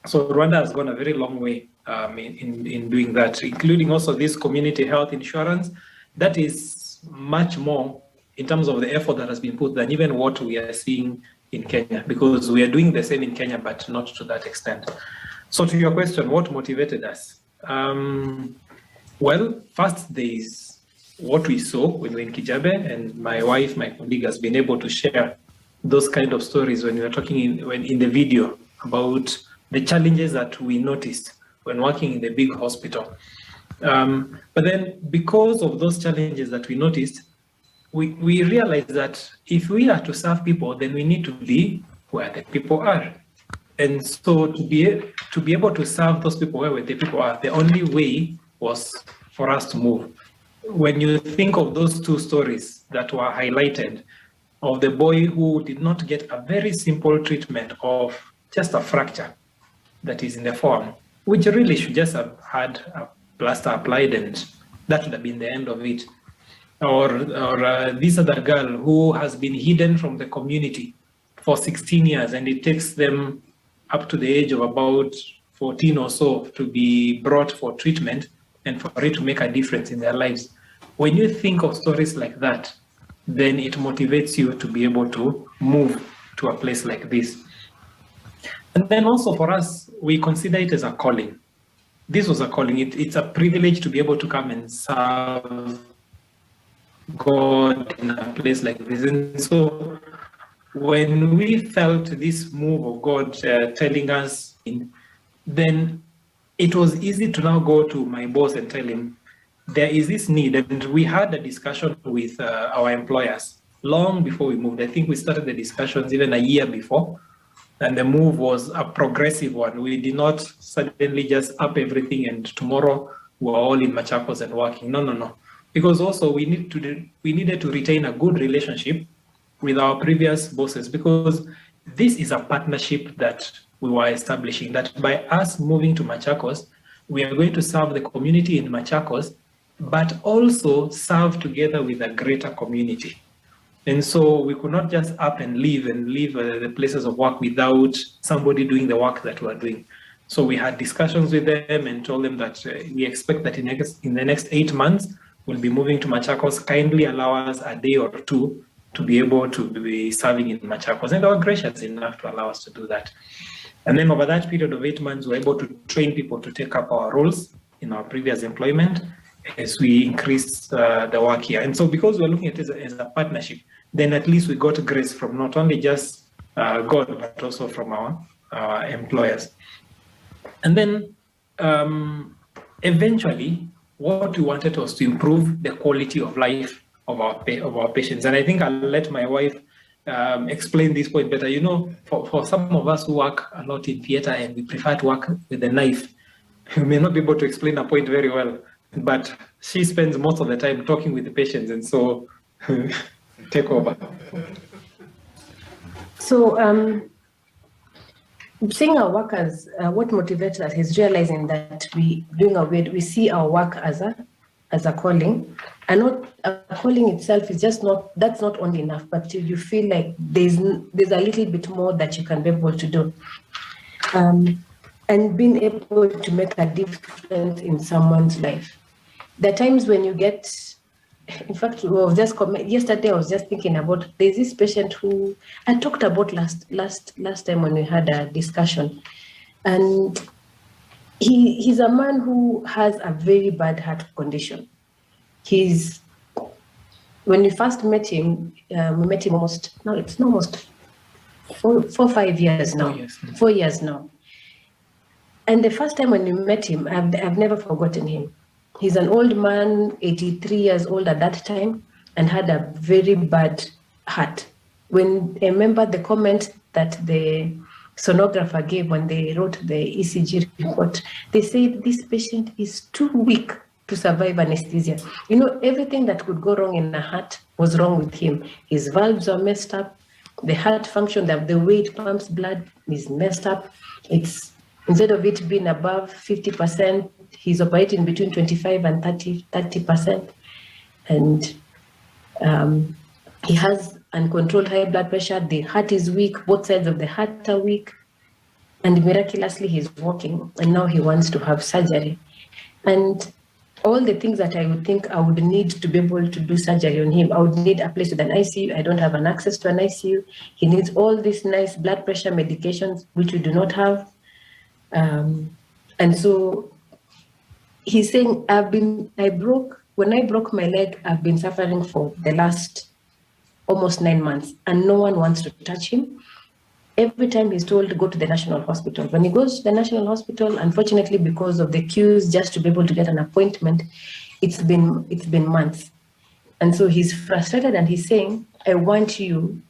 So Rwanda has gone a very long way in doing that, including also this community health insurance. That is much more in terms of the effort that has been put than even what we are seeing in Kenya, because we are doing the same in Kenya, but not to that extent. So to your question, what motivated us? Well, first there is what we saw when we were in Kijabe, and my wife, my colleague, has been able to share those kind of stories when we were talking in the video about the challenges that we noticed when working in the big hospital. But then because of those challenges that we noticed, we realized that if we are to serve people, then we need to be where the people are. And so to be able to serve those people where the people are, the only way was for us to move. when you think of those two stories that were highlighted, of the boy who did not get a very simple treatment of just a fracture that is in the forearm, which really should just have had a plaster applied and that would have been the end of it. Or this other girl who has been hidden from the community for 16 years and it takes them up to the age of about 14 or so to be brought for treatment and for it to make a difference in their lives. When you think of stories like that, then it motivates you to be able to move to a place like this. And then also for us, we consider it as a calling. This was a calling. It's a privilege to be able to come and serve God in a place like this. And so when we felt this move of God telling us, then it was easy to now go to my boss and tell him, there is this need. And we had a discussion with our employers long before we moved. I think we started the discussions even a year before. And the move was a progressive one. We did not suddenly just up everything and tomorrow we're all in Machakos and working. No. Because also we needed to retain a good relationship with our previous bosses, because this is a partnership that we were establishing, that by us moving to Machakos, we are going to serve the community in Machakos, but also serve together with a greater community. And so we could not just up and leave the places of work without somebody doing the work that we're doing. So we had discussions with them and told them that we expect that in the next 8 months, we'll be moving to Machakos. Kindly allow us a day or two to be able to be serving in Machakos. And they were gracious enough to allow us to do that. And then over that period of 8 months, we were able to train people to take up our roles in our previous employment as we increased the work here. And so because we're looking at it as a partnership, then at least we got grace from not only just God, but also from our employers. And then eventually, what we wanted was to improve the quality of life of our patients. And I think I'll let my wife explain this point better. You know, for some of us who work a lot in theater and we prefer to work with a knife, we may not be able to explain a point very well, but she spends most of the time talking with the patients. And so take over. So seeing our work as what motivates us is realizing that we see our work as a calling, and not a calling itself is just that's not only enough, but you feel like there's a little bit more that you can be able to do, and being able to make a difference in someone's life. There are times when you get, in fact, yesterday I was just thinking about, there's this patient who I talked about last time when we had a discussion, and he's a man who has a very bad heart condition. When we first met him, we met him almost 4 years now. 4 years now. And the first time when we met him, I've never forgotten him. He's an old man, 83 years old at that time, and had a very bad heart. When I remember the comment that the sonographer gave when they wrote the ECG report, they said this patient is too weak to survive anesthesia. You know, everything that could go wrong in the heart was wrong with him. His valves are messed up. The heart function, the way it pumps blood is messed up. It's, instead of it being above 50%, he's operating between 25 and 30%. And he has uncontrolled high blood pressure. The heart is weak. Both sides of the heart are weak. And miraculously, he's walking. And now he wants to have surgery. And all the things that I would think I would need to be able to do surgery on him, I would need a place with an ICU. I don't have an access to an ICU. He needs all these nice blood pressure medications, which we do not have. And so he's saying, when I broke my leg, I've been suffering for the last almost 9 months, and no one wants to touch him. Every time he's told to go to the National Hospital. When he goes to the National Hospital, unfortunately, because of the queues just to be able to get an appointment, it's been months. And so he's frustrated and he's saying, I want you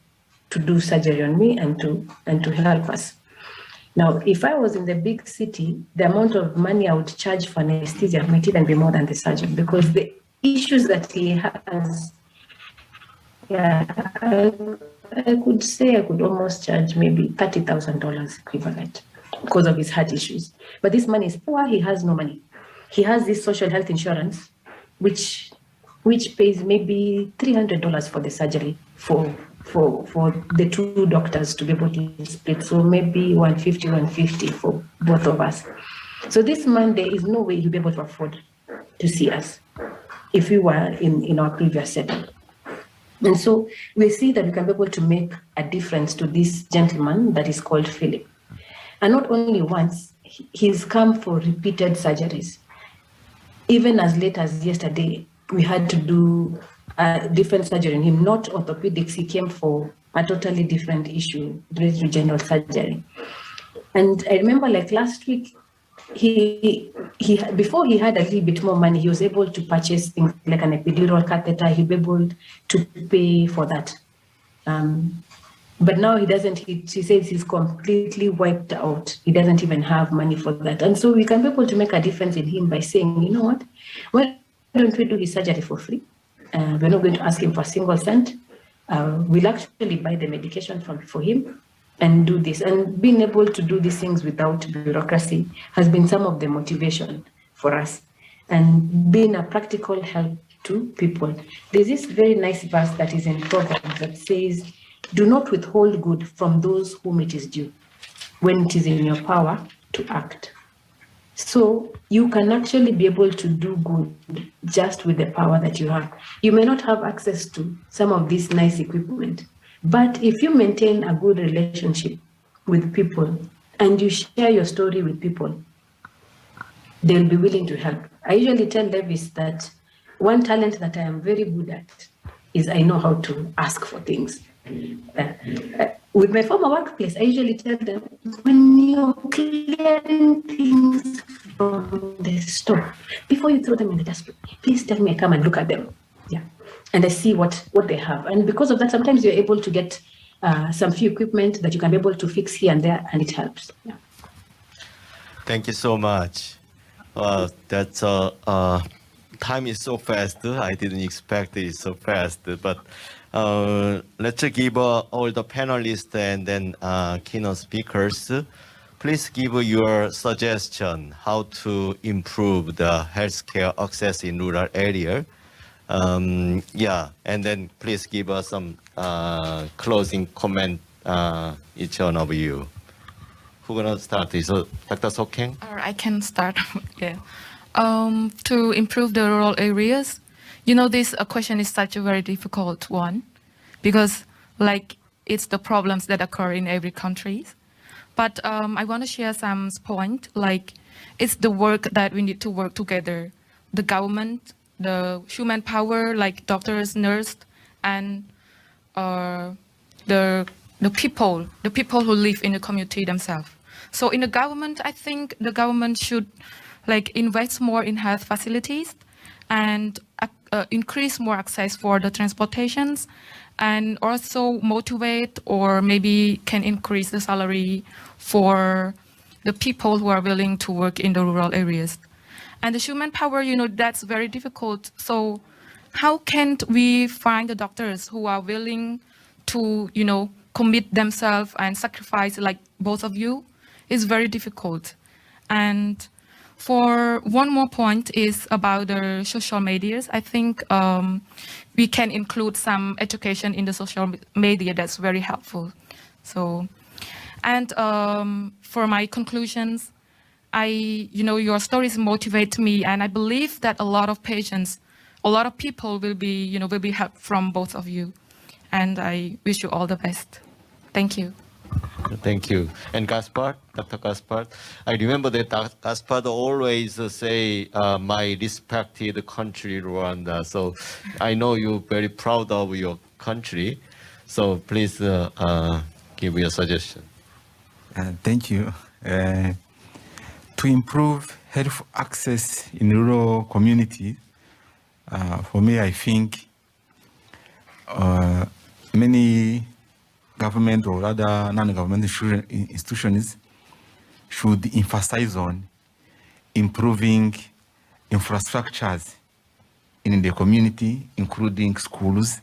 to do surgery on me and to help us. Now, if I was in the big city, the amount of money I would charge for anesthesia might even be more than the surgeon, because issues that he has, yeah, I could say I could almost charge maybe $30,000 equivalent because of his heart issues. But this man is poor, he has no money. He has this social health insurance, which pays maybe $300 for the surgery for the two doctors to be able to split. So maybe 150 for both of us. So this man, there is no way he'll be able to afford to see us if we were in our previous setting. And so we see that we can be able to make a difference to this gentleman that is called Philip. And not only once, he's come for repeated surgeries. Even as late as yesterday, we had to do a different surgery on him, not orthopedics. He came for a totally different issue, related to general surgery. And I remember like last week, he before he had a little bit more money, he was able to purchase things like an epidural catheter. He'll be able to pay for that. But now he doesn't, he says he's completely wiped out. He doesn't even have money for that. And so we can be able to make a difference in him by saying, you know what, why don't we do his surgery for free? We're not going to ask him for a single cent. We'll actually buy the medication for him and do this. And being able to do these things without bureaucracy has been some of the motivation for us. And being a practical help to people. There's this very nice verse that is in Proverbs that says, do not withhold good from those whom it is due, when it is in your power to act. So you can actually be able to do good just with the power that you have. You may not have access to some of this nice equipment, but if you maintain a good relationship with people and you share your story with people, they'll be willing to help. I usually tell Levis that one talent that I am very good at is I know how to ask for things. With my former workplace, I usually tell them, when you're clearing things from the store, before you throw them in the dustbin, please tell me, I come and look at them. Yeah, and I see what they have. And because of that, sometimes you're able to get some few equipment that you can be able to fix here and there, and it helps. Yeah. Thank you so much. That's time is so fast. I didn't expect it so fast, but let's give all the panelists and then keynote speakers. Please give your suggestion how to improve the healthcare access in rural area. Yeah, and then please give us some closing comment, each one of you. Who's gonna start this? So, Dr. Sokheng? Or I can start. Yeah. To improve the rural areas, you know, this question is such a very difficult one because, like, it's the problems that occur in every country. But I want to share some point, like, it's the work that we need to work together. The government, the human power, like doctors, nurses, and the people who live in the community themselves. So in the government, I think the government should like invest more in health facilities and increase more access for the transportations, and also motivate or maybe can increase the salary for the people who are willing to work in the rural areas. And the human power, you know, that's very difficult. So how can we find the doctors who are willing to, you know, commit themselves and sacrifice like both of you? Is very difficult. And for one more point is about the social medias. I think we can include some education in the social media that's very helpful. So, and for my conclusions, you know, your stories motivate me, and I believe that a lot of patients, a lot of people will be, you know, will be helped from both of you. And I wish you all the best. Thank you. Thank you. And Gaspard, Dr. Gaspard, I remember that Gaspard always say, my respected country, Rwanda. So I know you're very proud of your country. So please give your suggestion. Thank you. To improve health access in rural community, for me, I think many government or other non-government institutions should emphasize on improving infrastructures in the community, including schools,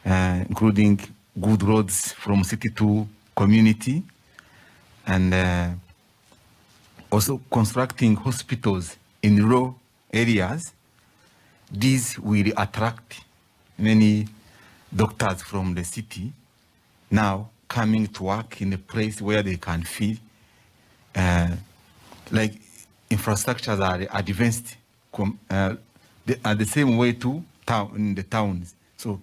including good roads from city to community, and also constructing hospitals in rural areas. These will attract many doctors from the city now coming to work in a place where they can feel like infrastructures are advanced the same way to town in the towns. So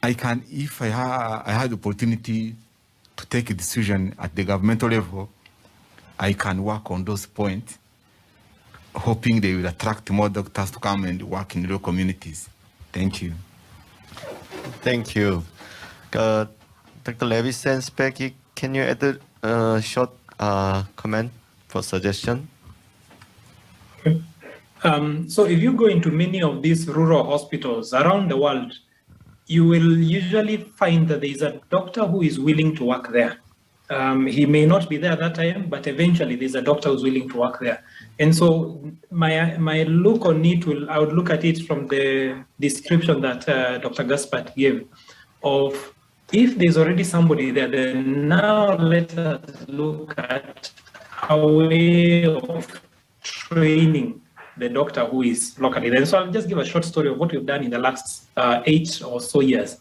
I can, if I had the opportunity to take a decision at the governmental level, I can work on those points, hoping they will attract more doctors to come and work in rural communities. Thank you. Thank you. Dr. Levis and Specky, can you add a short comment for suggestion? So if you go into many of these rural hospitals around the world, you will usually find that there is a doctor who is willing to work there. He may not be there at that time, but eventually there's a doctor who's willing to work there. And so my look on it I would look at it from the description that Dr. Gaspard gave of if there's already somebody there, then now let us look at a way of training the doctor who is locally there. So I'll just give a short story of what we've done in the last 8 or so years.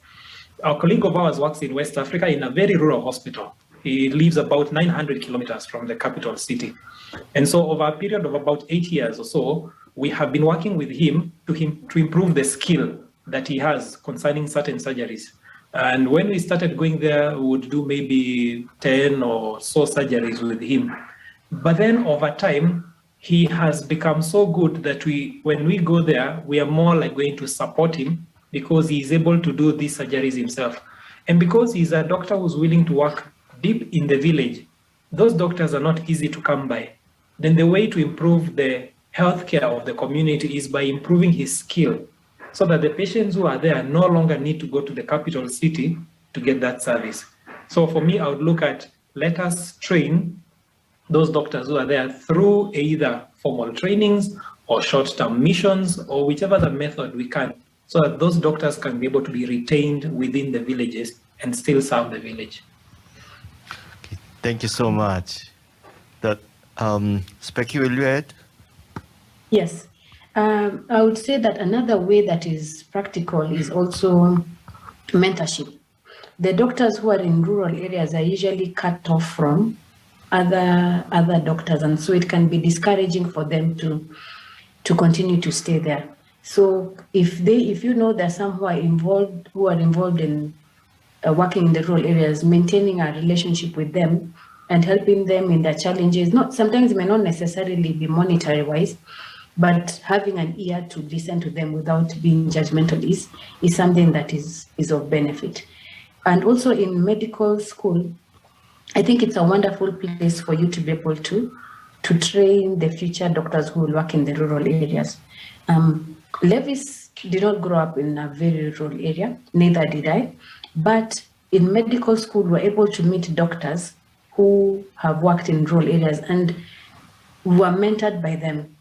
Our colleague of ours works in West Africa in a very rural hospital. He lives about 900 kilometers from the capital city. And so over a period of about 8 years or so, we have been working with him to improve the skill that he has concerning certain surgeries. And when we started going there, we would do maybe 10 or so surgeries with him. But then over time, he has become so good that when we go there, we are more like going to support him because he is able to do these surgeries himself. And because he's a doctor who's willing to work deep in the village, those doctors are not easy to come by. Then the way to improve the healthcare of the community is by improving his skill so that the patients who are there no longer need to go to the capital city to get that service. So for me, I would look at, let us train those doctors who are there through either formal trainings or short-term missions or whichever the method we can, so that those doctors can be able to be retained within the villages and still serve the village. Okay, thank you so much. Specky, will you add? Yes. I would say that another way that is practical is also mentorship. The doctors who are in rural areas are usually cut off from other doctors, and so it can be discouraging for them to continue to stay there. So if you know there's some who are involved in working in the rural areas, maintaining a relationship with them and helping them in their challenges, sometimes it may not necessarily be monetary wise, but having an ear to listen to them without being judgmental is something that is of benefit. And also in medical school, I think it's a wonderful place for you to be able to train the future doctors who will work in the rural areas. Levis did not grow up in a very rural area, neither did I, but in medical school, we're able to meet doctors who have worked in rural areas and were mentored by them.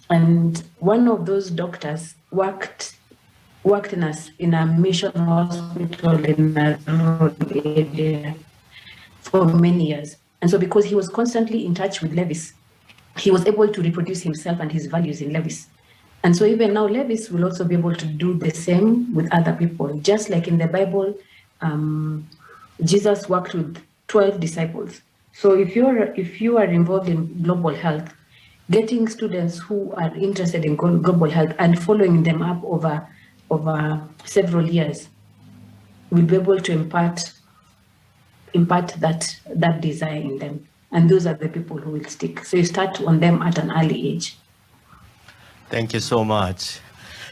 And one of those doctors worked in a mission hospital in a rural area for many years. And so because he was constantly in touch with Levis, he was able to reproduce himself and his values in Levis. And so even now, Levis will also be able to do the same with other people. Just like in the Bible, Jesus worked with 12 disciples. So if you are involved in global health, getting students who are interested in global health and following them up over several years will be able to impart that desire in them. And those are the people who will stick. So you start on them at an early age. Thank you so much.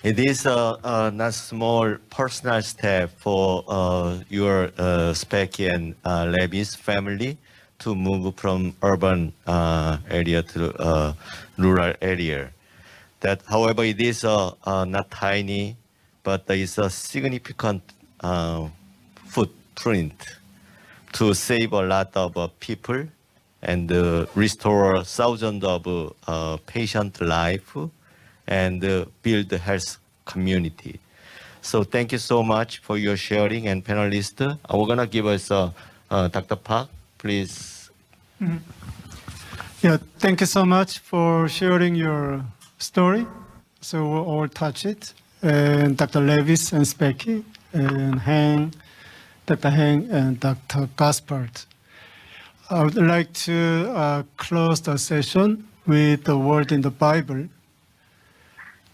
It is a not small personal step for your Specky and Levis family to move from urban area to rural area. That, however, it is not tiny, but there is a significant footprint to save a lot of people and restore thousands of patient life and build the health community. So thank you so much for your sharing, and panelists. We're gonna give us Dr. Park, please. Yeah, thank you so much for sharing your story. So we'll all touch it. And Dr. Levis and Specky, and Dr. Heng and Dr. Gaspard. I would like to close the session with the word in the Bible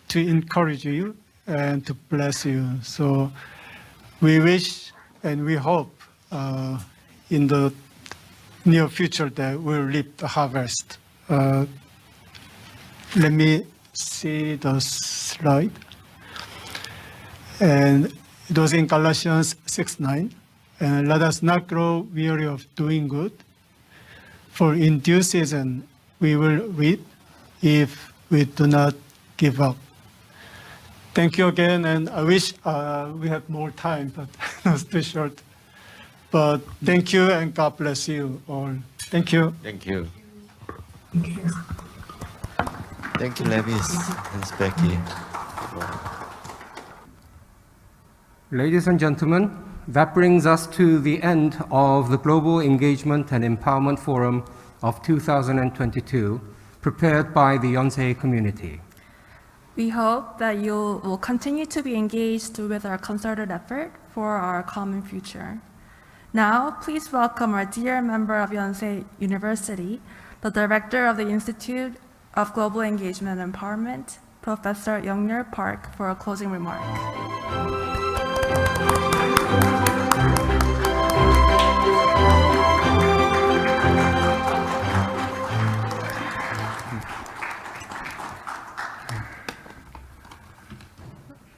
to encourage you and to bless you. So we wish and we hope in the near future that we'll reap the harvest. Let me see the slide. And it was in Galatians 6:9. And let us not grow weary of doing good, for in due season we will reap if we do not give up. Thank you again, and I wish we had more time, but it's too short. But thank you, and God bless you all. Thank you. Thank you. Thank you, Levis and Specky. Ladies and gentlemen, that brings us to the end of the Global Engagement and Empowerment Forum of 2022, prepared by the Yonsei community. We hope that you will continue to be engaged with our concerted effort for our common future. Now, please welcome our dear member of Yonsei University, the Director of the Institute of Global Engagement and Empowerment, Professor Yong Park, for a closing remark.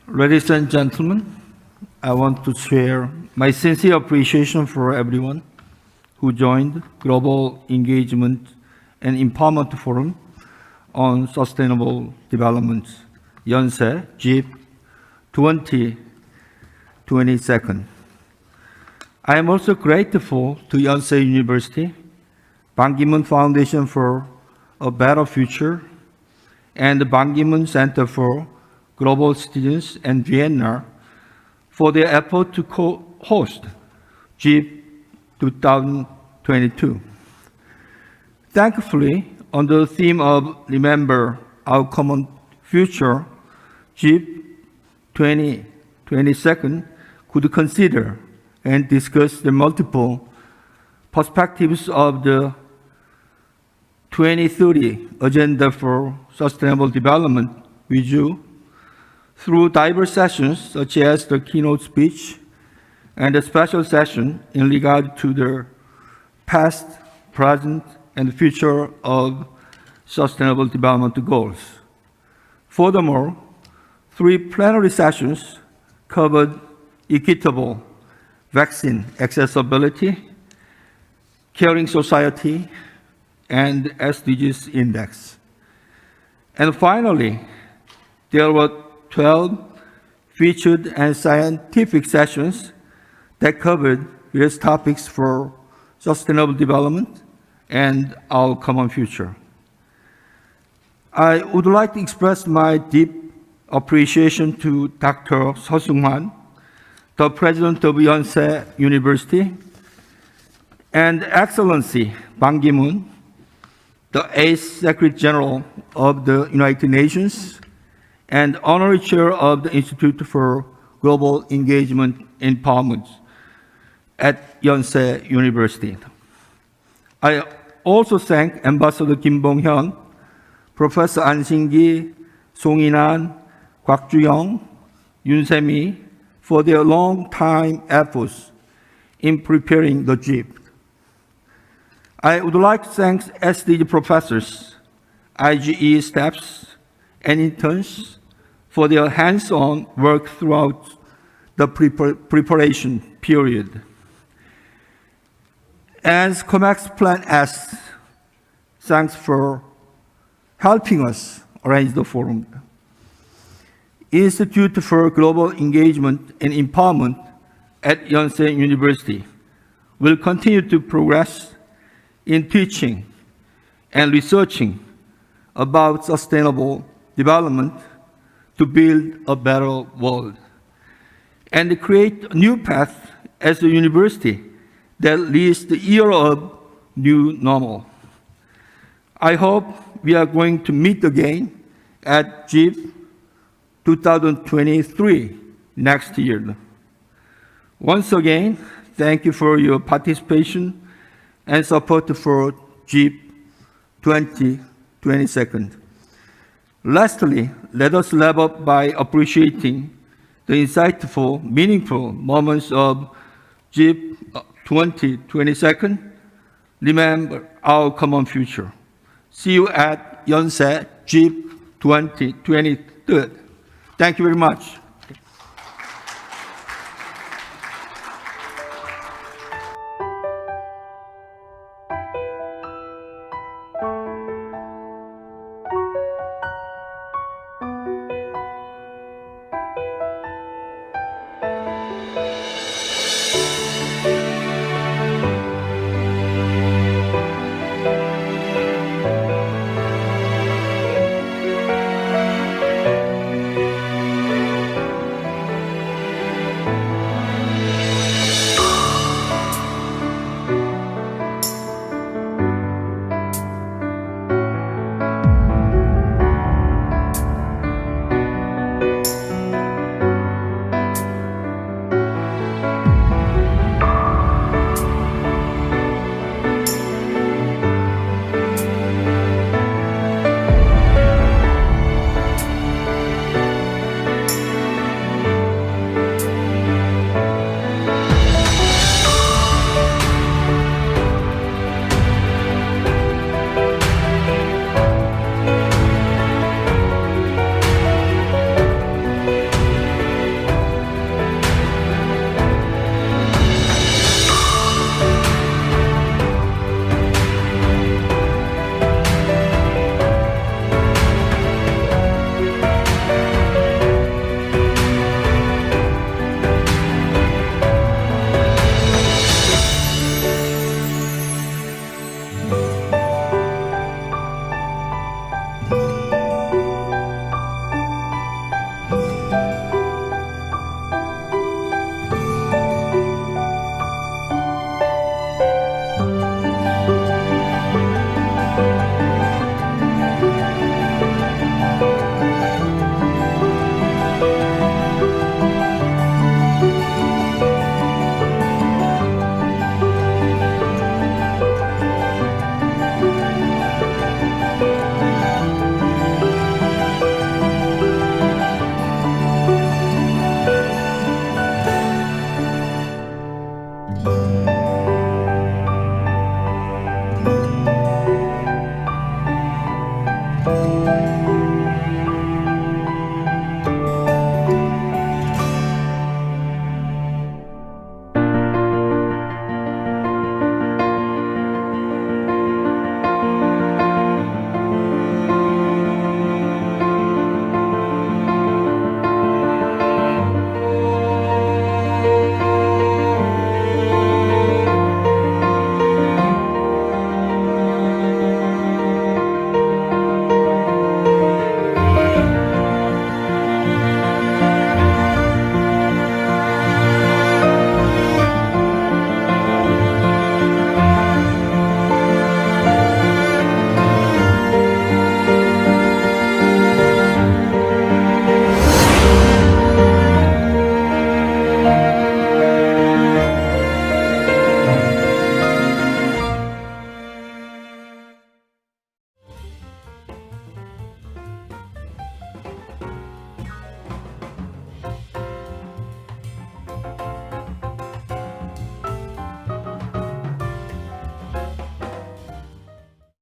Ladies and gentlemen, I want to share my sincere appreciation for everyone who joined Global Engagement and Empowerment Forum on Sustainable Development, Yonsei GEEF 2022. I am also grateful to Yonsei University, Ban Ki-moon Foundation for a Better Future, and the Ban Ki-moon Center for Global Citizens and Vienna for their effort to co-host GEEF 2022. Thankfully, on the theme of Remember Our Common Future, GEEF 2022 could consider and discuss the multiple perspectives of the 2030 Agenda for Sustainable Development with you through diverse sessions such as the keynote speech and a special session in regard to the past, present, and future of Sustainable Development Goals. Furthermore, 3 plenary sessions covered equitable vaccine accessibility, caring society, and SDGs index. And finally, there were 12 featured and scientific sessions that covered various topics for sustainable development and our common future. I would like to express my deep appreciation to Dr. Seo Seung-hwan, the President of Yonsei University, and Excellency Ban Ki-moon, the 8th Secretary General of the United Nations, and Honorary Chair of the Institute for Global Engagement and Empowerment at Yonsei University. I also thank Ambassador Kim Bong-hyun, Professor An Shin-gi, Song In-an, Kwak Ju-young, Yoon Se-mi for their long-time efforts in preparing the GEEF. I would like to thank SDG professors, IGE staffs, and interns for their hands-on work throughout the preparation period. As COMEX Plan S, thanks for helping us arrange the forum. Institute for Global Engagement and Empowerment at Yonsei University will continue to progress in teaching and researching about sustainable development to build a better world and create a new path as a university that leads the era of new normal. I hope we are going to meet again at GEEF 2023 next year. Once again, thank you for your participation and support for GEEF 2022. Lastly, let us wrap up by appreciating the insightful, meaningful moments of GEEF 2022. Remember our common future. See you at Yonsei GEEF 2023. Thank you very much.